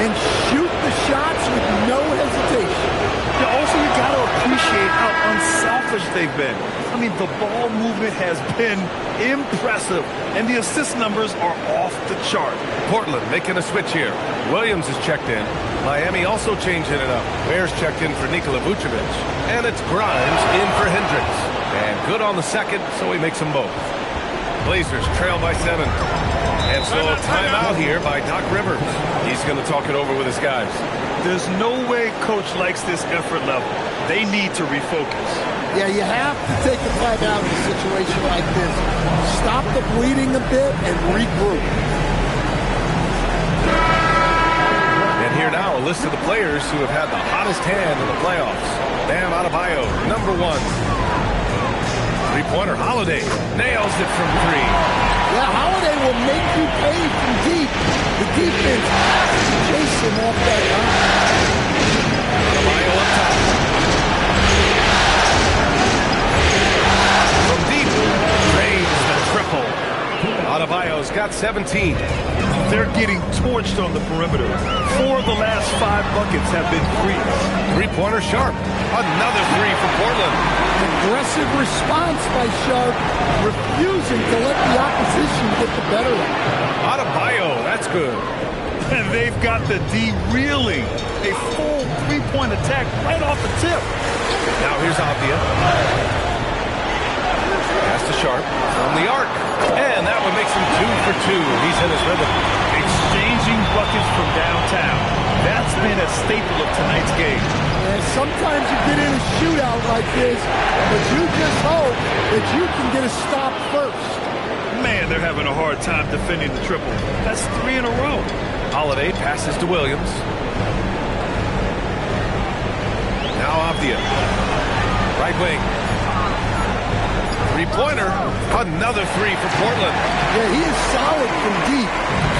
and shoot the shots with no hesitation. Also, you got to appreciate how unselfish they've been. I mean, the ball movement has been impressive, and the assist numbers are off the chart. Portland making a switch here. Williams is checked in. Miami also changing it up. Bears checked in for Nikola Vucevic. And it's Grimes in for Hendricks. And good on the second, so he makes them both. Blazers trail by 7. And so a timeout here by Doc Rivers. He's going to talk it over with his guys. There's no way coach likes this effort level. They need to refocus. Yeah, you have to take a timeout in a situation like this. Stop the bleeding a bit and regroup. And here now a list of the players who have had the hottest hand in the playoffs. Bam Adebayo, number 1. 3-pointer Holiday nails it from 3. Yeah, Holiday will make you pay from deep. The defense has to chase him off that line. Adebayo up top. From deep, drains the triple. Adebayo's got 17. They're getting torched on the perimeter. 4 of the last 5 buckets have been threes. Three-pointer Sharp. Another three for Portland. Aggressive response by Sharp, refusing to let the opposition get the better of him. Adebayo, that's good. And they've got the D reeling. A full three-point attack right off the tip. Now here's Avdia. Pass to Sharp from the arc. And that one makes him 2 for 2. He's in his rhythm. Exchanging buckets from downtown. That's been a staple of tonight's game. And sometimes you get in a shootout like this, but you just hope that you can get a stop first. Man, they're having a hard time defending the triple. That's 3 in a row. Holiday passes to Williams. Now Avdia. Right wing. Three-pointer. Another three for Portland. Yeah, he is solid from deep.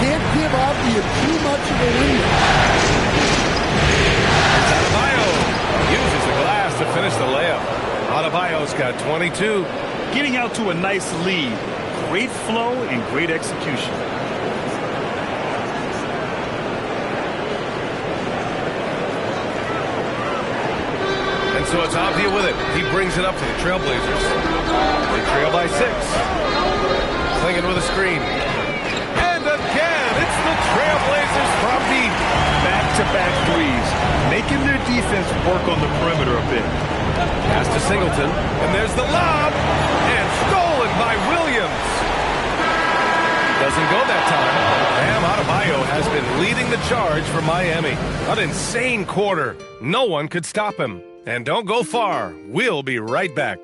Can't give Avdia too much of a lead. Adebayo uses the glass to finish the layup. Adebayo's got 22. Getting out to a nice lead. Great flow and great execution. And so it's Avdia with it. He brings it up to the Trailblazers. They trail by 6. Clinging with a screen. And again, it's the Trailblazers from deep. Back-to-back threes, making their defense work on the perimeter a bit. Pass to Singleton, and there's the lob, and stolen by Williams. Doesn't go that time. Bam Adebayo has been leading the charge for Miami. An insane quarter. No one could stop him. And don't go far. We'll be right back.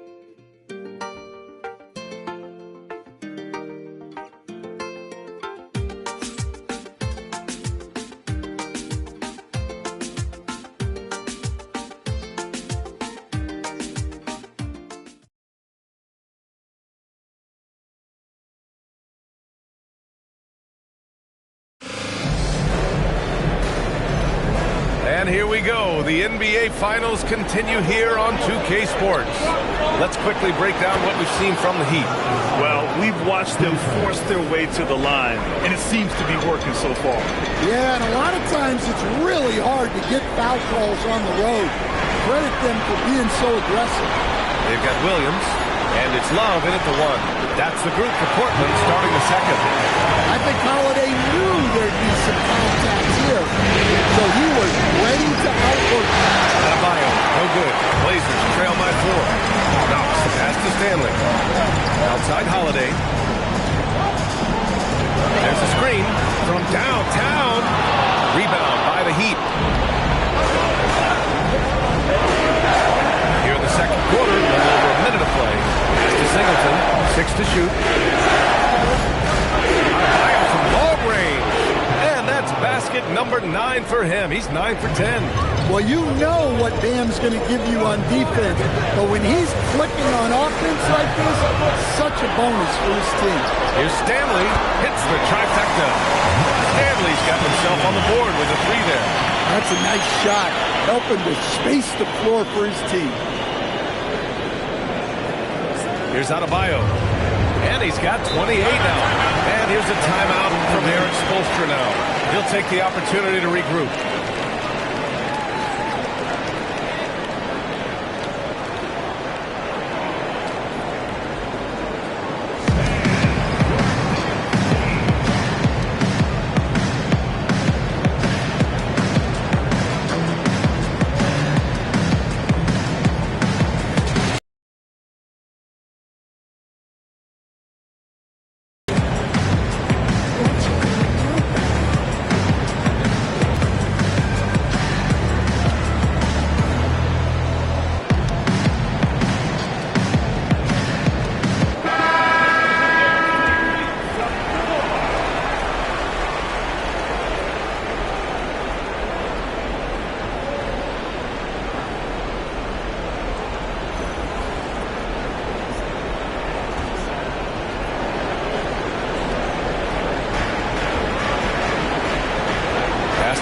And here we go. The NBA Finals continue here on 2K Sports. Let's quickly break down what we've seen from the Heat. Well, we've watched them force their way to the line, and it seems to be working so far. Yeah, and a lot of times it's really hard to get foul calls on the road. Credit them for being so aggressive. They've got Williams, and it's Love in at the 1. That's the group for Portland starting the second. I think Holiday knew there'd be some contacts here, so he was ready to outwork. Adebayo, no good. Blazers trail by 4. Knox, the pass to Stanley. Outside Holiday. There's a screen from downtown. Rebound by the Heat. Here in the second quarter, a little over a minute to play. Pass to Singleton, 6 to shoot. Adebayo from long range. And that's basket number 9 for him. He's 9 for 10. Well, you know what Bam's going to give you on defense, but when he's clicking on offense like this, such a bonus for his team. Here's Stanley, hits the trifecta. Stanley's got himself on the board with a 3 there. That's a nice shot, helping to space the floor for his team. Here's Adebayo, and he's got 28 now. And here's a timeout from Eric Spoelstra now. He'll take the opportunity to regroup.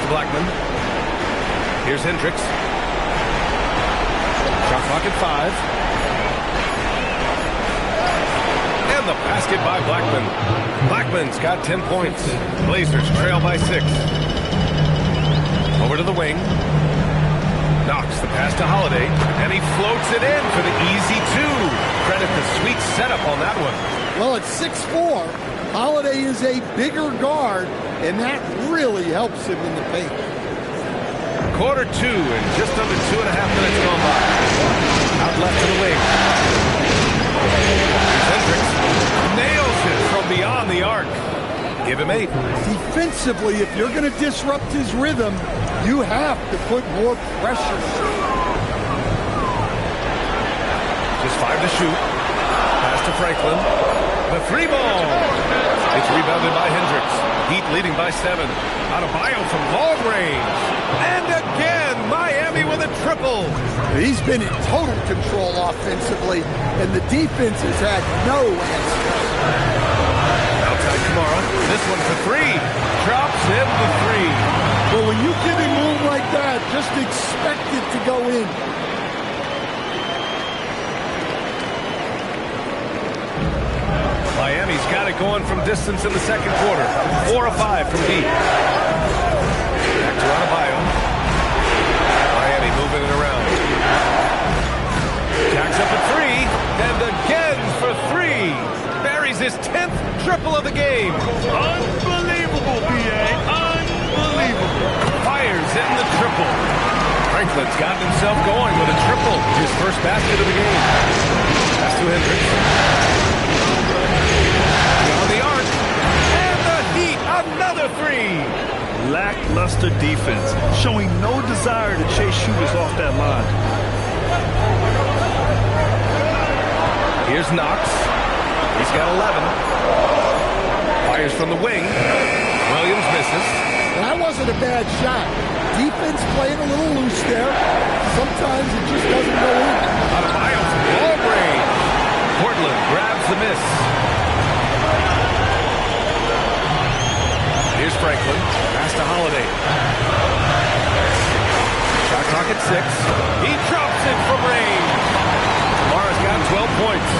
Blackman. Here's Hendricks. Shot clock at 5. And the basket basket by Blackman. Blackman's got 10 points. Blazers trail by 6. Over to the wing. Knocks the pass to Holiday, and he floats it in for the easy 2. Credit the sweet setup on that one. Well, at 6'4", Holiday is a bigger guard, and that really helps him in the paint. Quarter 2 and just under 2.5 minutes gone by. Out left to the wing. Hendricks nails it from beyond the arc. Give him 8. Defensively, if you're going to disrupt his rhythm, you have to put more pressure. Just 5 to shoot. Pass to Franklin. The 3 ball. It's rebounded by Hendricks. Heat leading by 7. Adebayo from long range. And again, Miami with a triple. He's been in total control offensively, and the defense has had no answer. Outside Kamara. This one for 3. Drops in the 3. Well, when you give him room like that, just expect it to go in. Miami's got it going from distance in the second quarter. 4 of 5 from deep. Back to Adebayo. Miami moving it around. Jacks up a 3, and again for 3. Buries his 10th triple of the game. Unbelievable, B.A. Unbelievable. Fires in the triple. Franklin's gotten himself going with a triple. His first basket of the game. Pass to Hendricks. Beyond the arc. And the Heat, another 3. Lackluster defense, showing no desire to chase shooters off that line. Here's Knox. He's got 11. Fires from the wing. Williams misses. That wasn't a bad shot. Defense playing a little loose there. Sometimes it just doesn't go in. Adebayo from long range. Portland grabs the miss. Here's Franklin. Pass to Holiday. Shot clock at 6. He drops it from range. Kamara's got 12 points.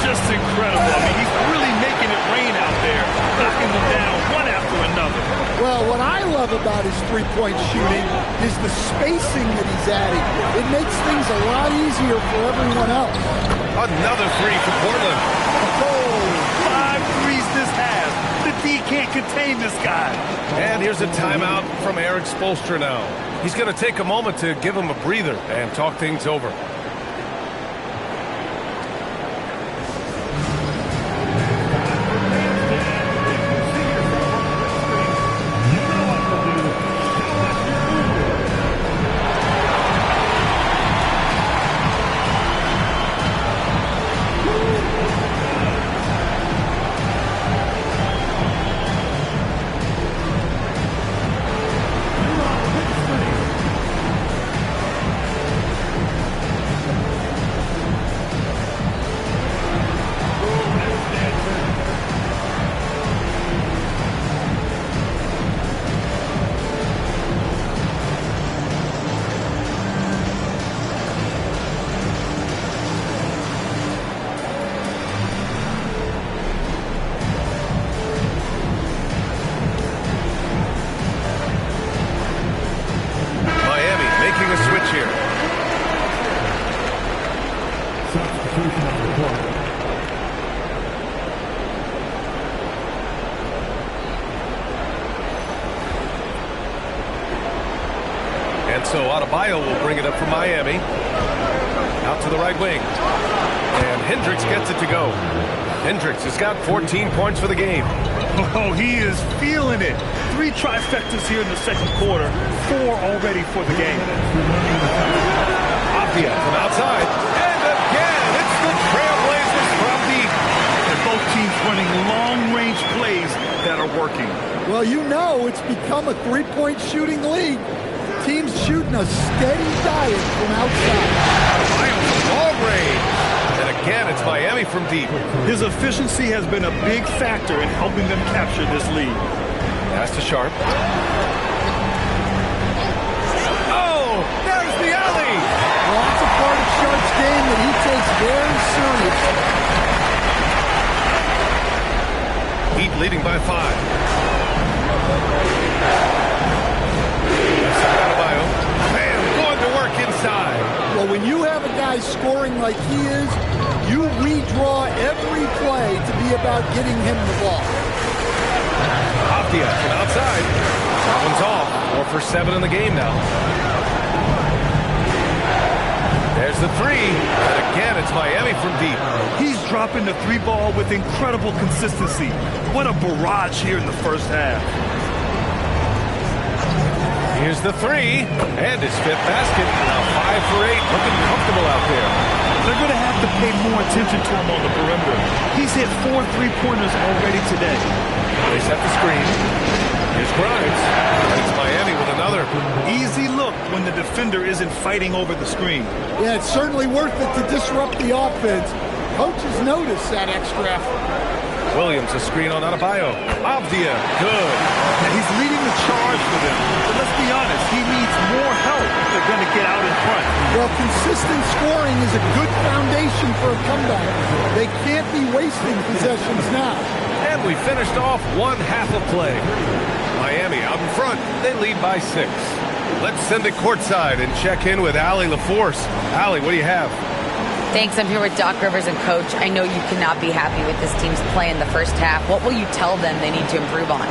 Just incredible. I mean, he's really making it rain out there, knocking them down one after another. Well, what I love about his three-point shooting is the spacing that he's adding. It makes things a lot easier for everyone else. Another 3 for Portland. Oh, 5 threes this half. The D can't contain this guy. And here's a timeout from Eric Spoelstra now. He's going to take a moment to give him a breather and talk things over. And so Adebayo will bring it up for Miami. Out to the right wing. And Hendricks gets it to go. Hendricks has got 14 points for the game. Oh, he is feeling it. 3 trifectas here in the second quarter. 4 already for the game. Apia from outside. And again, it's the Trailblazers from deep. And both teams running long-range plays that are working. Well, you know it's become a three-point shooting league. Teams shooting a steady diet from outside. Adebayo from long range. And again, it's Miami from deep. His efficiency has been a big factor in helping them capture this lead. Pass to Sharp. Oh, there's the alley. Well, that's a part of Sharp's game that he takes very seriously. leading by 5. Left side Adebayo. Bam, going to work inside. Well, when you have a guy scoring like he is, you redraw every play to be about getting him the ball. Aptia from outside. That one's off. 4 for 7 in the game now. There's the 3. And again, it's Miami from deep. He's dropping the 3 ball with incredible consistency. What a barrage here in the first half. Here's the 3. And his 5th basket. Now 5 for 8. Looking comfortable out there. They're going to have to pay more attention to him on the perimeter. He's hit 4 3-pointers already today. They set the screen. Here's Grimes. And it's Miami with another. Easy look when the defender isn't fighting over the screen. Yeah, it's certainly worth it to disrupt the offense. Coaches notice that extra effort. Williams, a screen on Adebayo. Avdia, good. And he's leading the charge for them. But let's be honest, he needs more help if they're going to get out in front. Well, consistent scoring is a good foundation for a comeback. They can't be wasting possessions now. And we finished off 1 half of play. Miami out in front. They lead by 6. Let's send it courtside and check in with Allie LaForce. Allie, what do you have? Thanks. I'm here with Doc Rivers and Coach. I know you cannot be happy with this team's play in the first half. What will you tell them they need to improve on?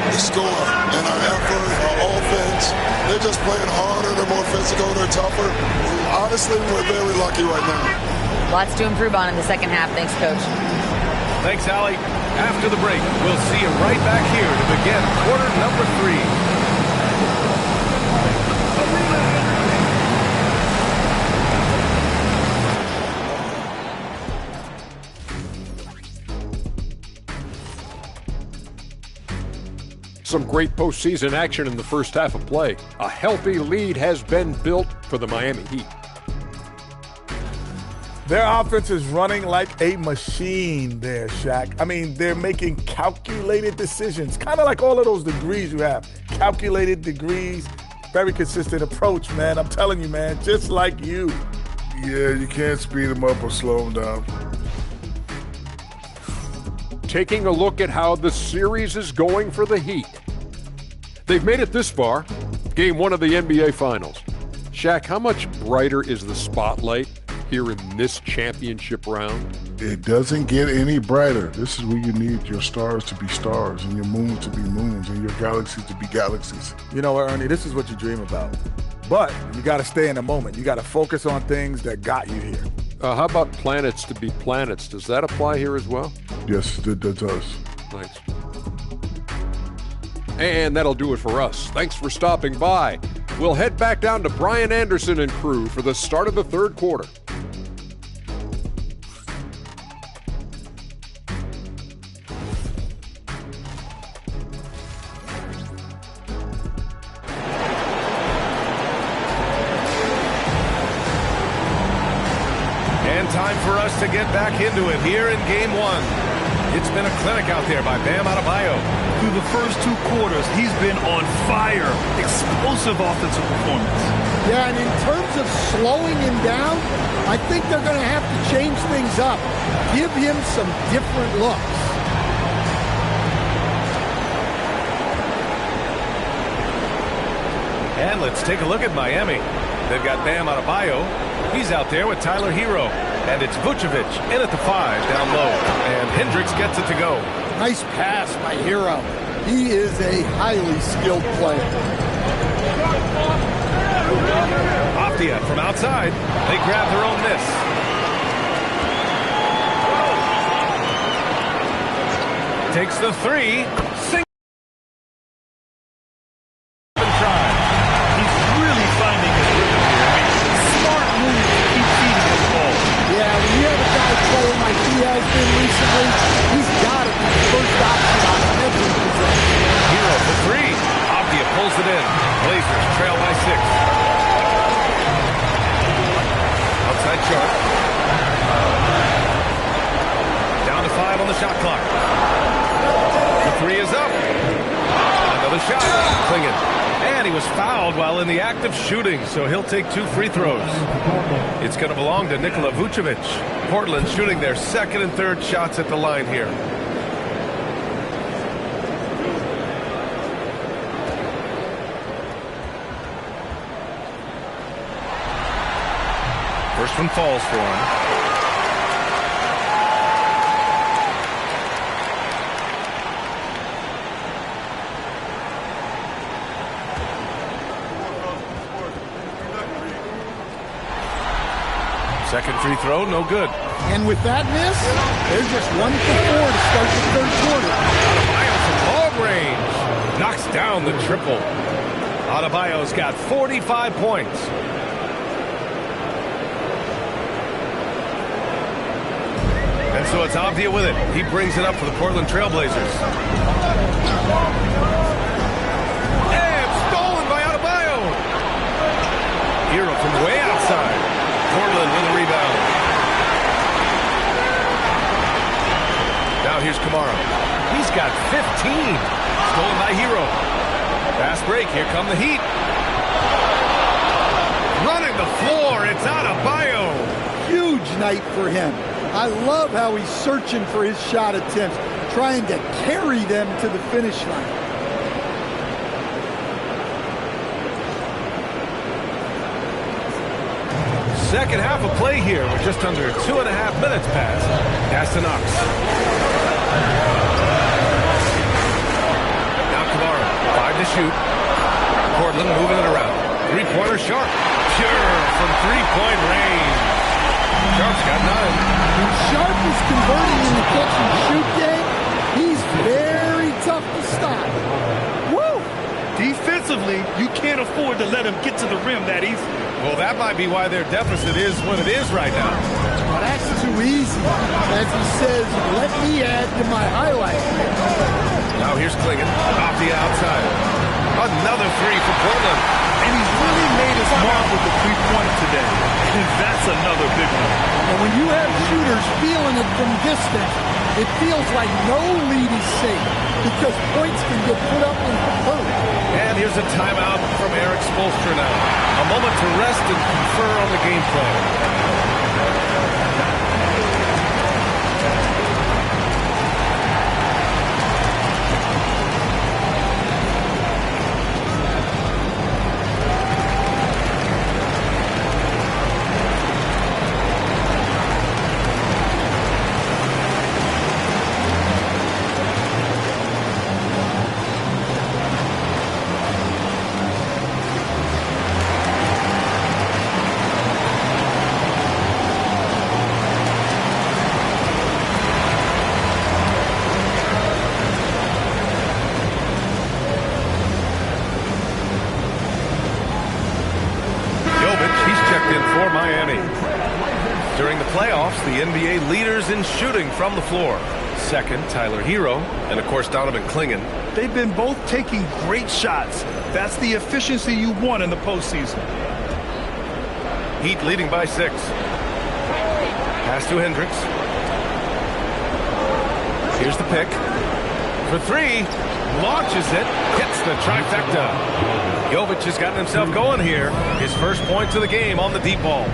The score and our effort, our offense. They're just playing harder. They're more physical. They're tougher. Honestly, we're very lucky right now. Lots to improve on in the second half. Thanks, Coach. Thanks, Allie. After the break, we'll see you right back here to begin quarter number 3. Some great postseason action in the first half of play. A healthy lead has been built for the Miami Heat. Their offense is running like a machine there, Shaq. I mean, they're making calculated decisions, kind of like all of those degrees you have. Calculated degrees, very consistent approach, man. I'm telling you, man, just like you. Yeah, you can't speed them up or slow them down. Taking a look at how the series is going for the Heat. They've made it this far, game 1 of the NBA Finals. Shaq, how much brighter is the spotlight here in this championship round? It doesn't get any brighter. This is where you need your stars to be stars and your moons to be moons and your galaxies to be galaxies. You know what, Ernie, this is what you dream about. But you got to stay in the moment. You got to focus on things that got you here. How about planets to be planets? Does that apply here as well? Yes, it does. Thanks. And that'll do it for us. Thanks for stopping by. We'll head back down to Brian Anderson and crew for the start of the third quarter. Time for us to get back into it here in game 1. It's been a clinic out there by Bam Adebayo. Through the first 2 quarters, he's been on fire. Explosive offensive performance. Yeah, and in terms of slowing him down, I think they're going to have to change things up. Give him some different looks. And let's take a look at Miami. They've got Bam Adebayo. He's out there with Tyler Hero. And it's Vucevic in at the 5 down low. And Hendricks gets it to go. Nice pass by Hero. He is a highly skilled player. Aptia from outside. They grab their own miss. Takes the 3. He's got to be the first option on every possession. Hero for 3. Aptia pulls it in. Blazers trail by 6. Outside Sharp. Down to 5 on the shot clock. The 3 is up. Another shot. Klingon. And he was fouled while in the act of shooting, so he'll take 2 free throws. It's going to belong to Nikola Vucevic. Portland shooting their second and third shots at the line here. First one falls for him. Second free throw, no good. And with that miss, they're just 1 for 4 to start the third quarter. Adebayo from long range knocks down the triple. Adebayo's got 45 points. And so it's Avdia with it. He brings it up for the Portland Trailblazers. And stolen by Adebayo. Hero from way outside. Portland with a rebound. Now here's Kamara. He's got 15. Stolen by Hero. Fast break. Here come the Heat. Running the floor. It's Adebayo. Huge night for him. I love how he's searching for his shot attempts, trying to carry them to the finish line. Second half of play here. We're just under 2.5 minutes past. Pass to Knox. Now Kamara. 5 to shoot. Portland moving it around. Three-pointer Sharp. Pure from three-point range. Sharp's got 9. When Sharp is converting in the catch-and-shoot game, he's very tough to stop. Woo! Defensively, you can't afford to let him get to the rim that easy. Well, that might be why their deficit is what it is right now. Well, that's too easy. As he says, let me add to my highlight. Now here's Clingan off the outside. Another three for Portland. And he's really made his mark with the three-pointer today. And that's another big one. And when you have shooters feeling it from distance, it feels like no lead is safe because points can get put up and hurt. And here's a timeout from Eric Spoelstra now. A moment to rest and confer on the game plan. During the playoffs, the NBA leaders in shooting from the floor. Second, Tyler Hero, and of course Donovan Clingan. They've been both taking great shots. That's the efficiency you want in the postseason. Heat leading by 6. Pass to Hendricks. Here's the pick. For 3, launches it, hits the trifecta. Jovic has gotten himself going here. His first points of the game on the deep ball.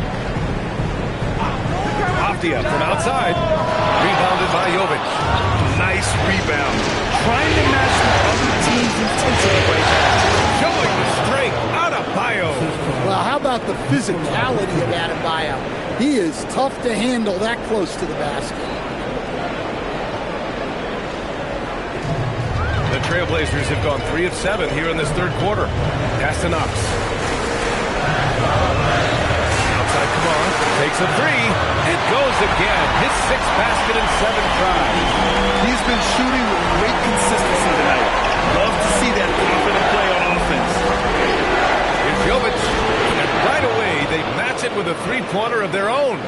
Avdia from outside. Rebounded by Jovic. Nice rebound. Trying to match the other team's intensity right now. Showing the strength. Adebayo. Well, how about the physicality of Adebayo? He is tough to handle that close to the basket. The Trailblazers have gone 3 of 7 here in this third quarter. Pass to Knox. Outside Kamara. Takes a 3. It goes again. His 6th basket in 7 tries. He's been shooting with great consistency tonight. Love to see that confident play on offense. Here's Jovic. And right away, they match it with a three-pointer of their own.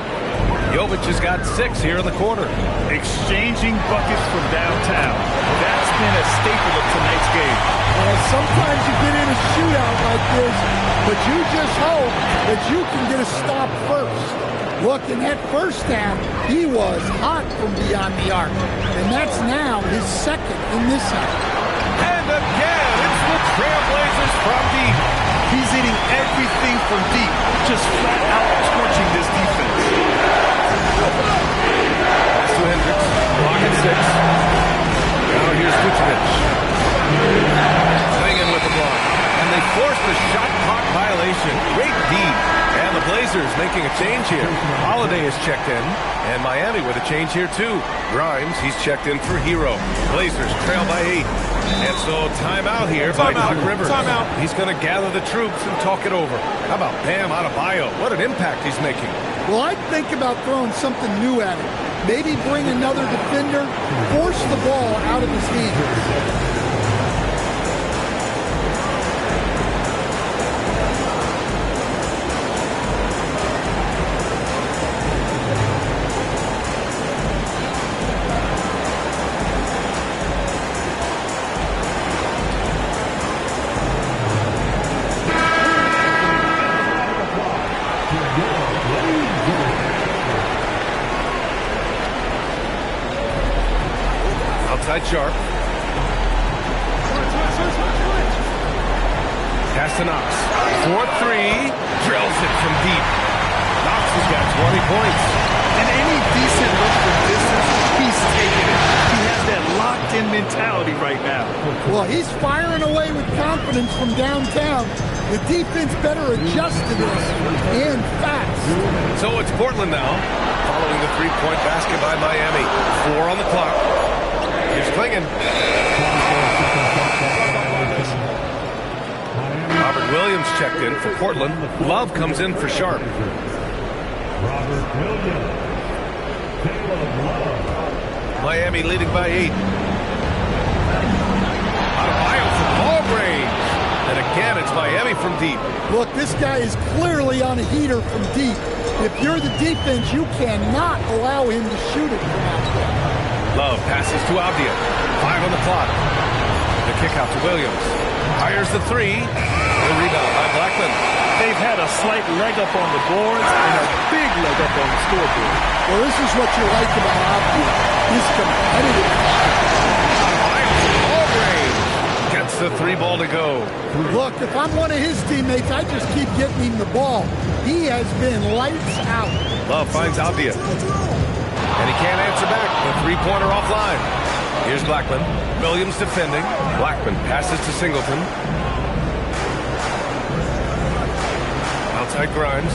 Jovic has got 6 here in the quarter. Exchanging buckets from downtown. That's been a staple of tonight's game. Well, sometimes you get in a shootout like this, but you just hope that you can get a stop first. Look, in that first half, he was hot from beyond the arc. And that's now his 2nd in this half. And again, it's the Trailblazers from deep. He's hitting everything from deep, just flat out torching this defense. Pass to Hendricks. Block at 6. Now here's Vucevic. Clingan with the block. And they forced the shot clock violation. Great D. And the Blazers making a change here. Holiday is checked in, and Miami with a change here too. Grimes, he's checked in for Hero. Blazers trail by 8. And so timeout here by Doc Rivers. He's going to gather the troops and talk it over. How about Bam Adebayo? What an impact he's making. Well, I'd think about throwing something new at him. Maybe bring another defender, force the ball out of his hands. Sharp. Pass to Knox. 4-3. Drills it from deep. Knox has got 20 points. And any decent look from distance, he's taking it. He has that locked-in mentality right now. Well, he's firing away with confidence from downtown. The defense better adjust to this, and fast. So it's Portland now, following the three-point basket by Miami. 4 on the clock. Here's Klingon. Robert Williams checked in for Portland. Love comes in for Sharp. Robert Williams. Miami leading by 8. Adebayo from ball range. And again, it's Miami from deep. Look, this guy is clearly on a heater from deep. If you're the defense, you cannot allow him to shoot it from out there. Love passes to Avdia. 5 on the clock. The kick out to Williams. Fires the 3. The rebound by Blackman. They've had a slight leg up on the boards and a big leg up on the scoreboard. Well, this is what you like about Avdia. He's competitive. Ball range. Gets the 3 ball to go. Look, if I'm one of his teammates, I just keep getting him the ball. He has been lights out. Love finds Avdia. And he can't answer back. The three-pointer offline. Here's Blackman. Williams defending. Blackman passes to Singleton. Outside Grimes.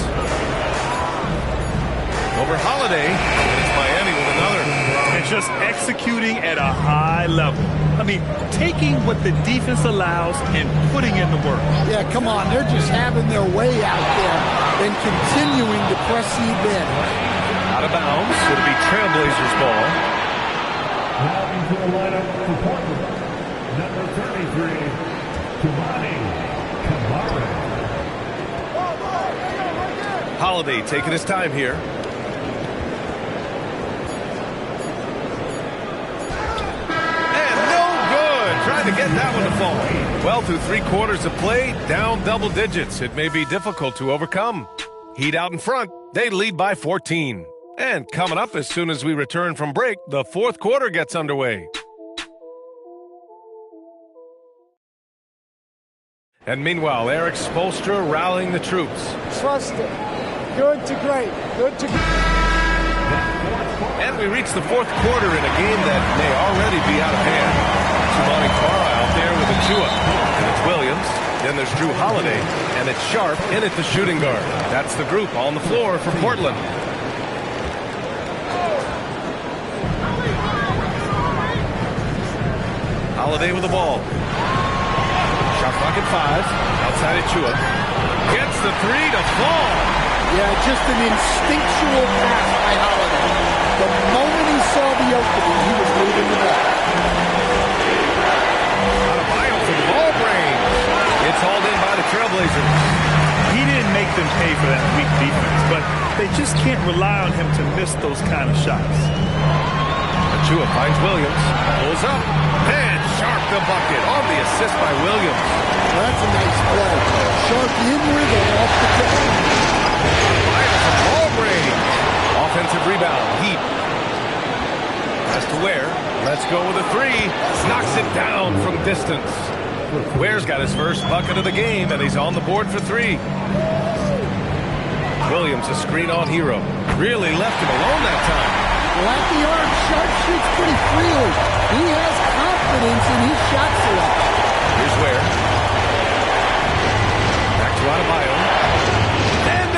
Over Holiday. And it's Miami with another. And just executing at a high level. I mean, taking what the defense allows and putting in the work. Yeah, come on. They're just having their way out there and continuing to press the advantage. Out of bounds. It'll be Trailblazers ball. Now into the lineup for Portland. Number 33, Toumani Camara. Holiday taking his time here. And no good. Trying to get that one to fall. Well, through 3 quarters of play, down double digits. It may be difficult to overcome. Heat out in front. They lead by 14. And coming up as soon as we return from break, the 4th quarter gets underway. And meanwhile, Eric Spoelstra rallying the troops. Trust it. Good to great. Good to great. And we reach the 4th quarter in a game that may already be out of hand. Toumani Camara out there with Achua. And it's Williams. Then there's Drew Holiday. And it's Sharp in at the shooting guard. That's the group on the floor for Portland. Holiday with the ball. Shot clock at 5. Outside Achua. Gets the 3 to fall. Yeah, just an instinctual pass by Holiday. The moment he saw the opening, he was moving the ball. Adebayo for the ball range. It's hauled in by the Trailblazers. He didn't make them pay for that weak defense, but they just can't rely on him to miss those kind of shots. Achua finds Williams. Pulls up. And Sharp the bucket on the assist by Williams. Well, that's a nice play. Sharp in rhythm off the kick. Ball range. Offensive rebound. Heat. Pass to Ware. Let's go with a 3. Knocks it down from distance. Ware's got his first bucket of the game, and he's on the board for 3. Williams a screen on Hero. Really left him alone that time. Well, at the arc, Sharp shoots pretty freely. He has confidence in his shot selection. Here's Ware. Back to Adebayo. And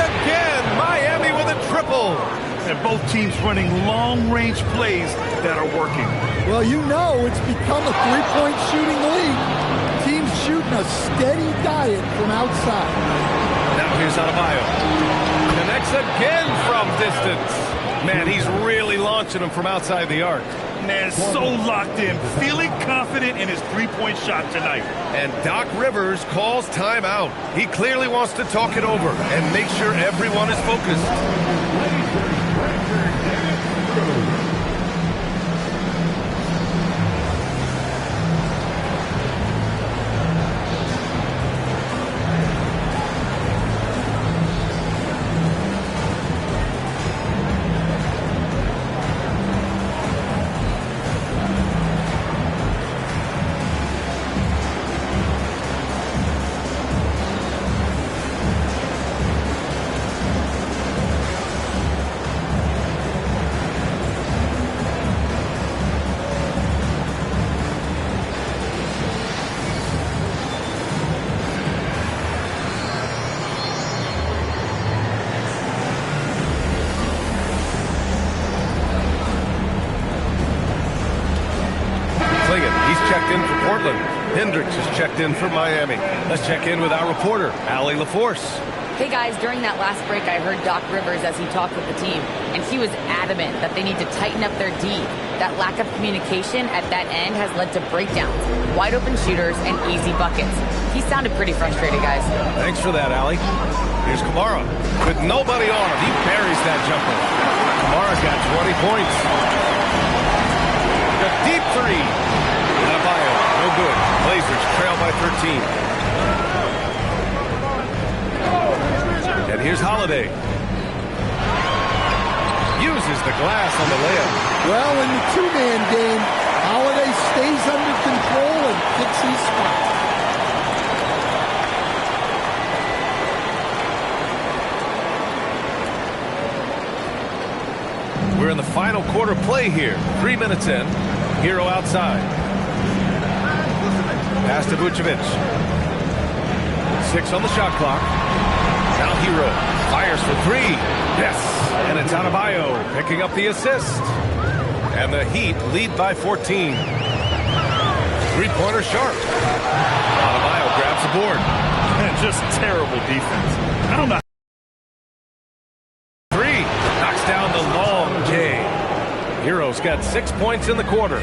both teams running long-range plays that are working. Well, you know it's become a three-point shooting league. Teams shooting a steady diet from outside. Now here's Adebayo. Connects again from distance. Man, he's really launching them from outside the arc. Man, so locked in, feeling confident in his three-point shot tonight. And Doc Rivers calls timeout. He clearly wants to talk it over and make sure everyone is focused. Checked in for Portland. Hendricks is checked in for Miami. Let's check in with our reporter, Allie LaForce. Hey guys, during that last break, I heard Doc Rivers as he talked with the team, and he was adamant that they need to tighten up their D. That lack of communication at that end has led to breakdowns, wide open shooters, and easy buckets. He sounded pretty frustrated, guys. Thanks for that, Allie. Here's Kamara. With nobody on him, he buries that jumper. Kamara's got 20 points. The deep three. Adebayo, no good. Blazers trail by 13. And here's Holiday. Uses the glass on the layup. Well, in the two-man game, Holiday stays under control and picks his spot. We're in the final quarter play here. 3 minutes in. Hero outside. Pass to Vucevic. 6 on the shot clock. Now Hero fires for 3. Yes. And it's Adebayo picking up the assist. And the Heat lead by 14. Three-pointer sharp. Adebayo grabs the board. Man, just terrible defense. I don't know. 3. Knocks down the long J. Hero's got 6 points in the quarter.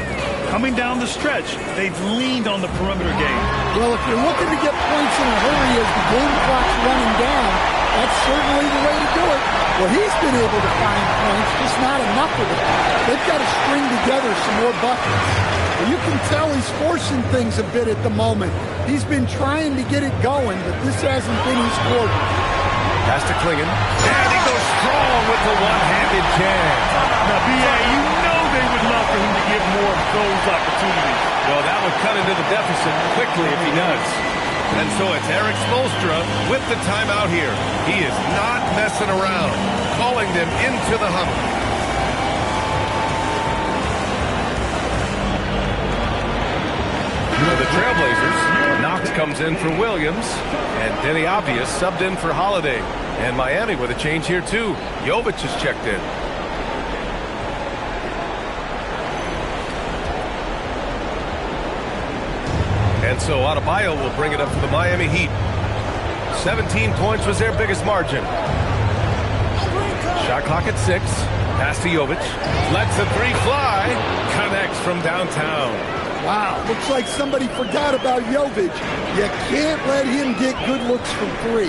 Coming down the stretch, they've leaned on the perimeter game. Well, if you're looking to get points in a hurry as the game clock's running down, that's certainly the way to do it. Well, he's been able to find points, just not enough of it. They've got to string together some more buckets. Well, you can tell he's forcing things a bit at the moment. He's been trying to get it going, but this hasn't been his quarter. Pass to Klingon. And he goes strong with the one-handed jam. Now, B.A., you know they would love for him to get more of those opportunities. Well, that would cut into the deficit quickly if he does. And so it's Eric Spoelstra with the timeout here. He is not messing around, calling them into the huddle. For the Trailblazers, Knox comes in for Williams, and Denny Obvious subbed in for Holiday. And Miami with a change here too. Jovic is checked in. And so Adebayo will bring it up for the Miami Heat. 17 points was their biggest margin. Shot clock at 6. Pass to Jovic. Lets the 3 fly. Connects from downtown. Wow, looks like somebody forgot about Jovic. You can't let him get good looks from 3.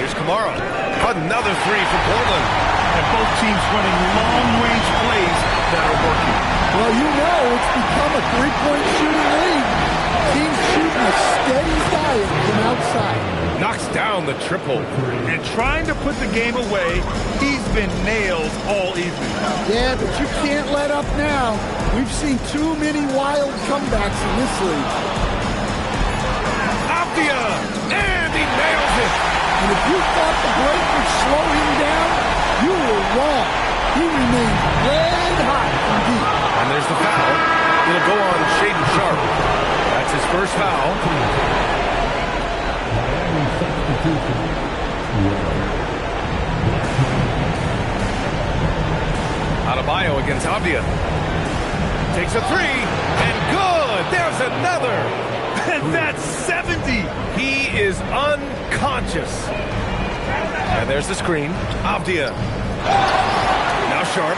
Here's Kamara. Another 3 for Portland. And both teams running long-range plays that are working. Well, you know it's become a three-point shooting league. Teams shooting a steady diet from outside. Knocks down the triple. And trying to put the game away, he's been nailed all evening. Yeah, but you can't let up now. We've seen too many wild comebacks in this league. Apia! And he nails it! And if you thought the break would slow him down, you were wrong. He remains red hot from deep. And there's the foul. It'll go on Shaedon Sharpe. That's his first foul. Adebayo against Avdia. Takes a three, and good! There's another! And that's 70! He is unconscious. And there's the screen. Avdia. Now Sharp.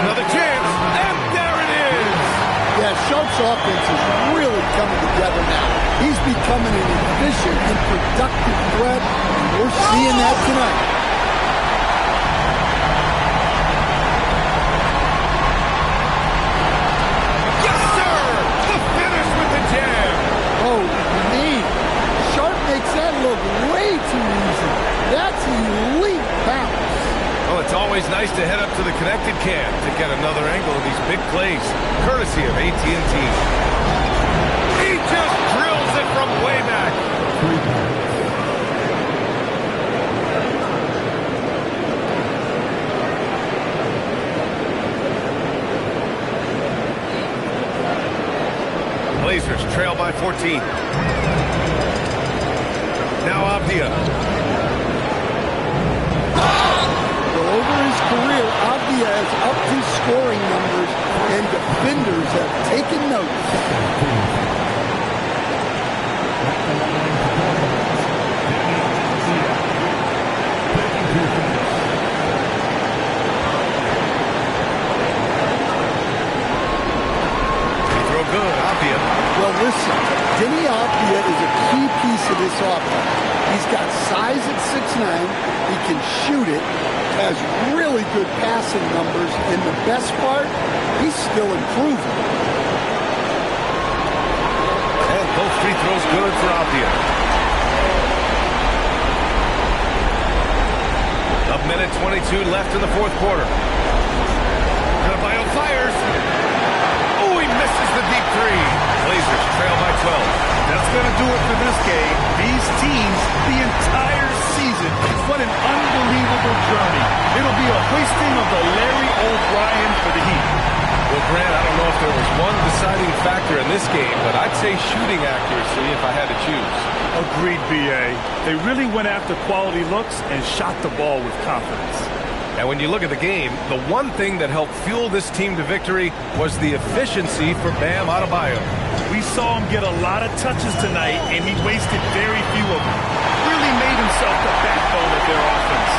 Another chance, and there it is! Yeah, Sharp's offense is really coming together now. He's becoming an efficient and productive threat, and we're seeing that tonight. It's always nice to head up to the connected cam to get another angle of these big plays, courtesy of AT&T. He just drills it from way back. Blazers trail by 14. Now Avdia. Over his career, Avdia has upped his scoring numbers, and defenders have taken notice. Throw good, Avdia. Well, listen, Deni Avdia is a key piece of this offense. He's got size at 6'9", he can shoot it, has really good passing numbers, and the best part, he's still improving. And both free throws good for Avdia. A minute 22 left in the fourth quarter. Adebayo fires. Oh, he misses the deep three. Blazers trail by 12. That's going to do it for this game. These teams, the entire season, what an unbelievable journey. It'll be a hoisting of the Larry O'Brien for the Heat. Well, Grant, I don't know if there was one deciding factor in this game, but I'd say shooting accuracy if I had to choose. Agreed, B.A. They really went after quality looks and shot the ball with confidence. And when you look at the game, the one thing that helped fuel this team to victory was the efficiency for Bam Adebayo. We saw him get a lot of touches tonight, and he wasted very few of them. Really made himself the backbone of their offense.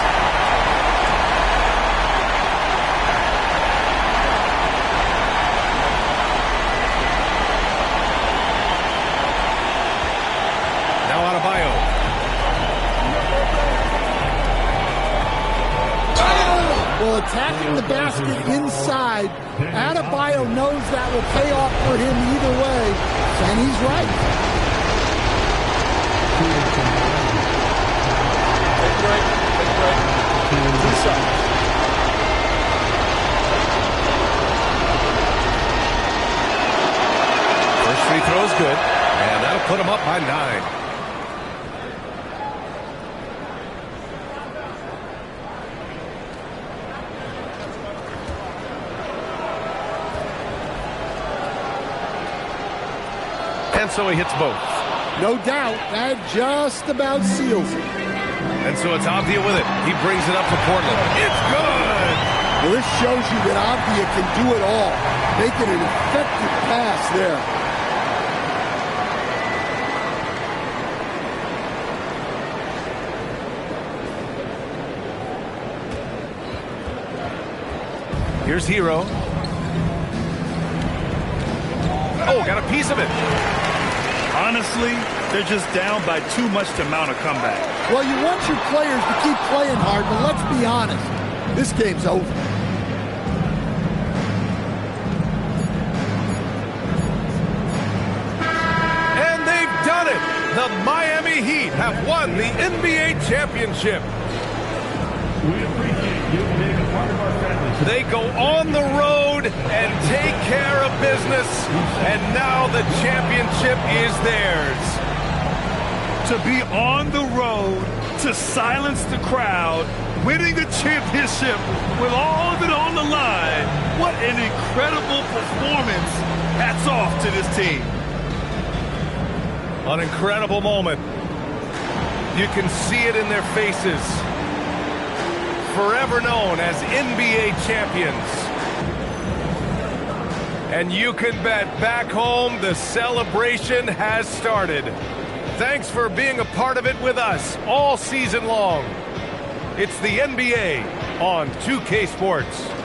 Now Adebayo. Well, attacking the basket inside, Adebayo knows that will pay off for him either way, and he's right. Take break. First free throw is good, and that'll put him up by 9. And so he hits both. No doubt, that just about seals it. And so it's Avdia with it. He brings it up to Portland. It's good! Well, this shows you that Avdia can do it all, making an effective pass there. Here's Hero. Oh, got a piece of it. Honestly, they're just down by too much to mount a comeback. Well, you want your players to keep playing hard, but let's be honest. This game's over. And they've done it. The Miami Heat have won the NBA championship. We appreciate you being a part of our family. They go on the road and take care of business, and now the championship is theirs. To be on the road, to silence the crowd, winning the championship with all of it on the line. What an incredible performance. Hats off to this team. An incredible moment. You can see it in their faces. forever known as NBA champions. And you can bet back home the celebration has started. Thanks for being a part of it with us all season long. It's the NBA on 2K Sports.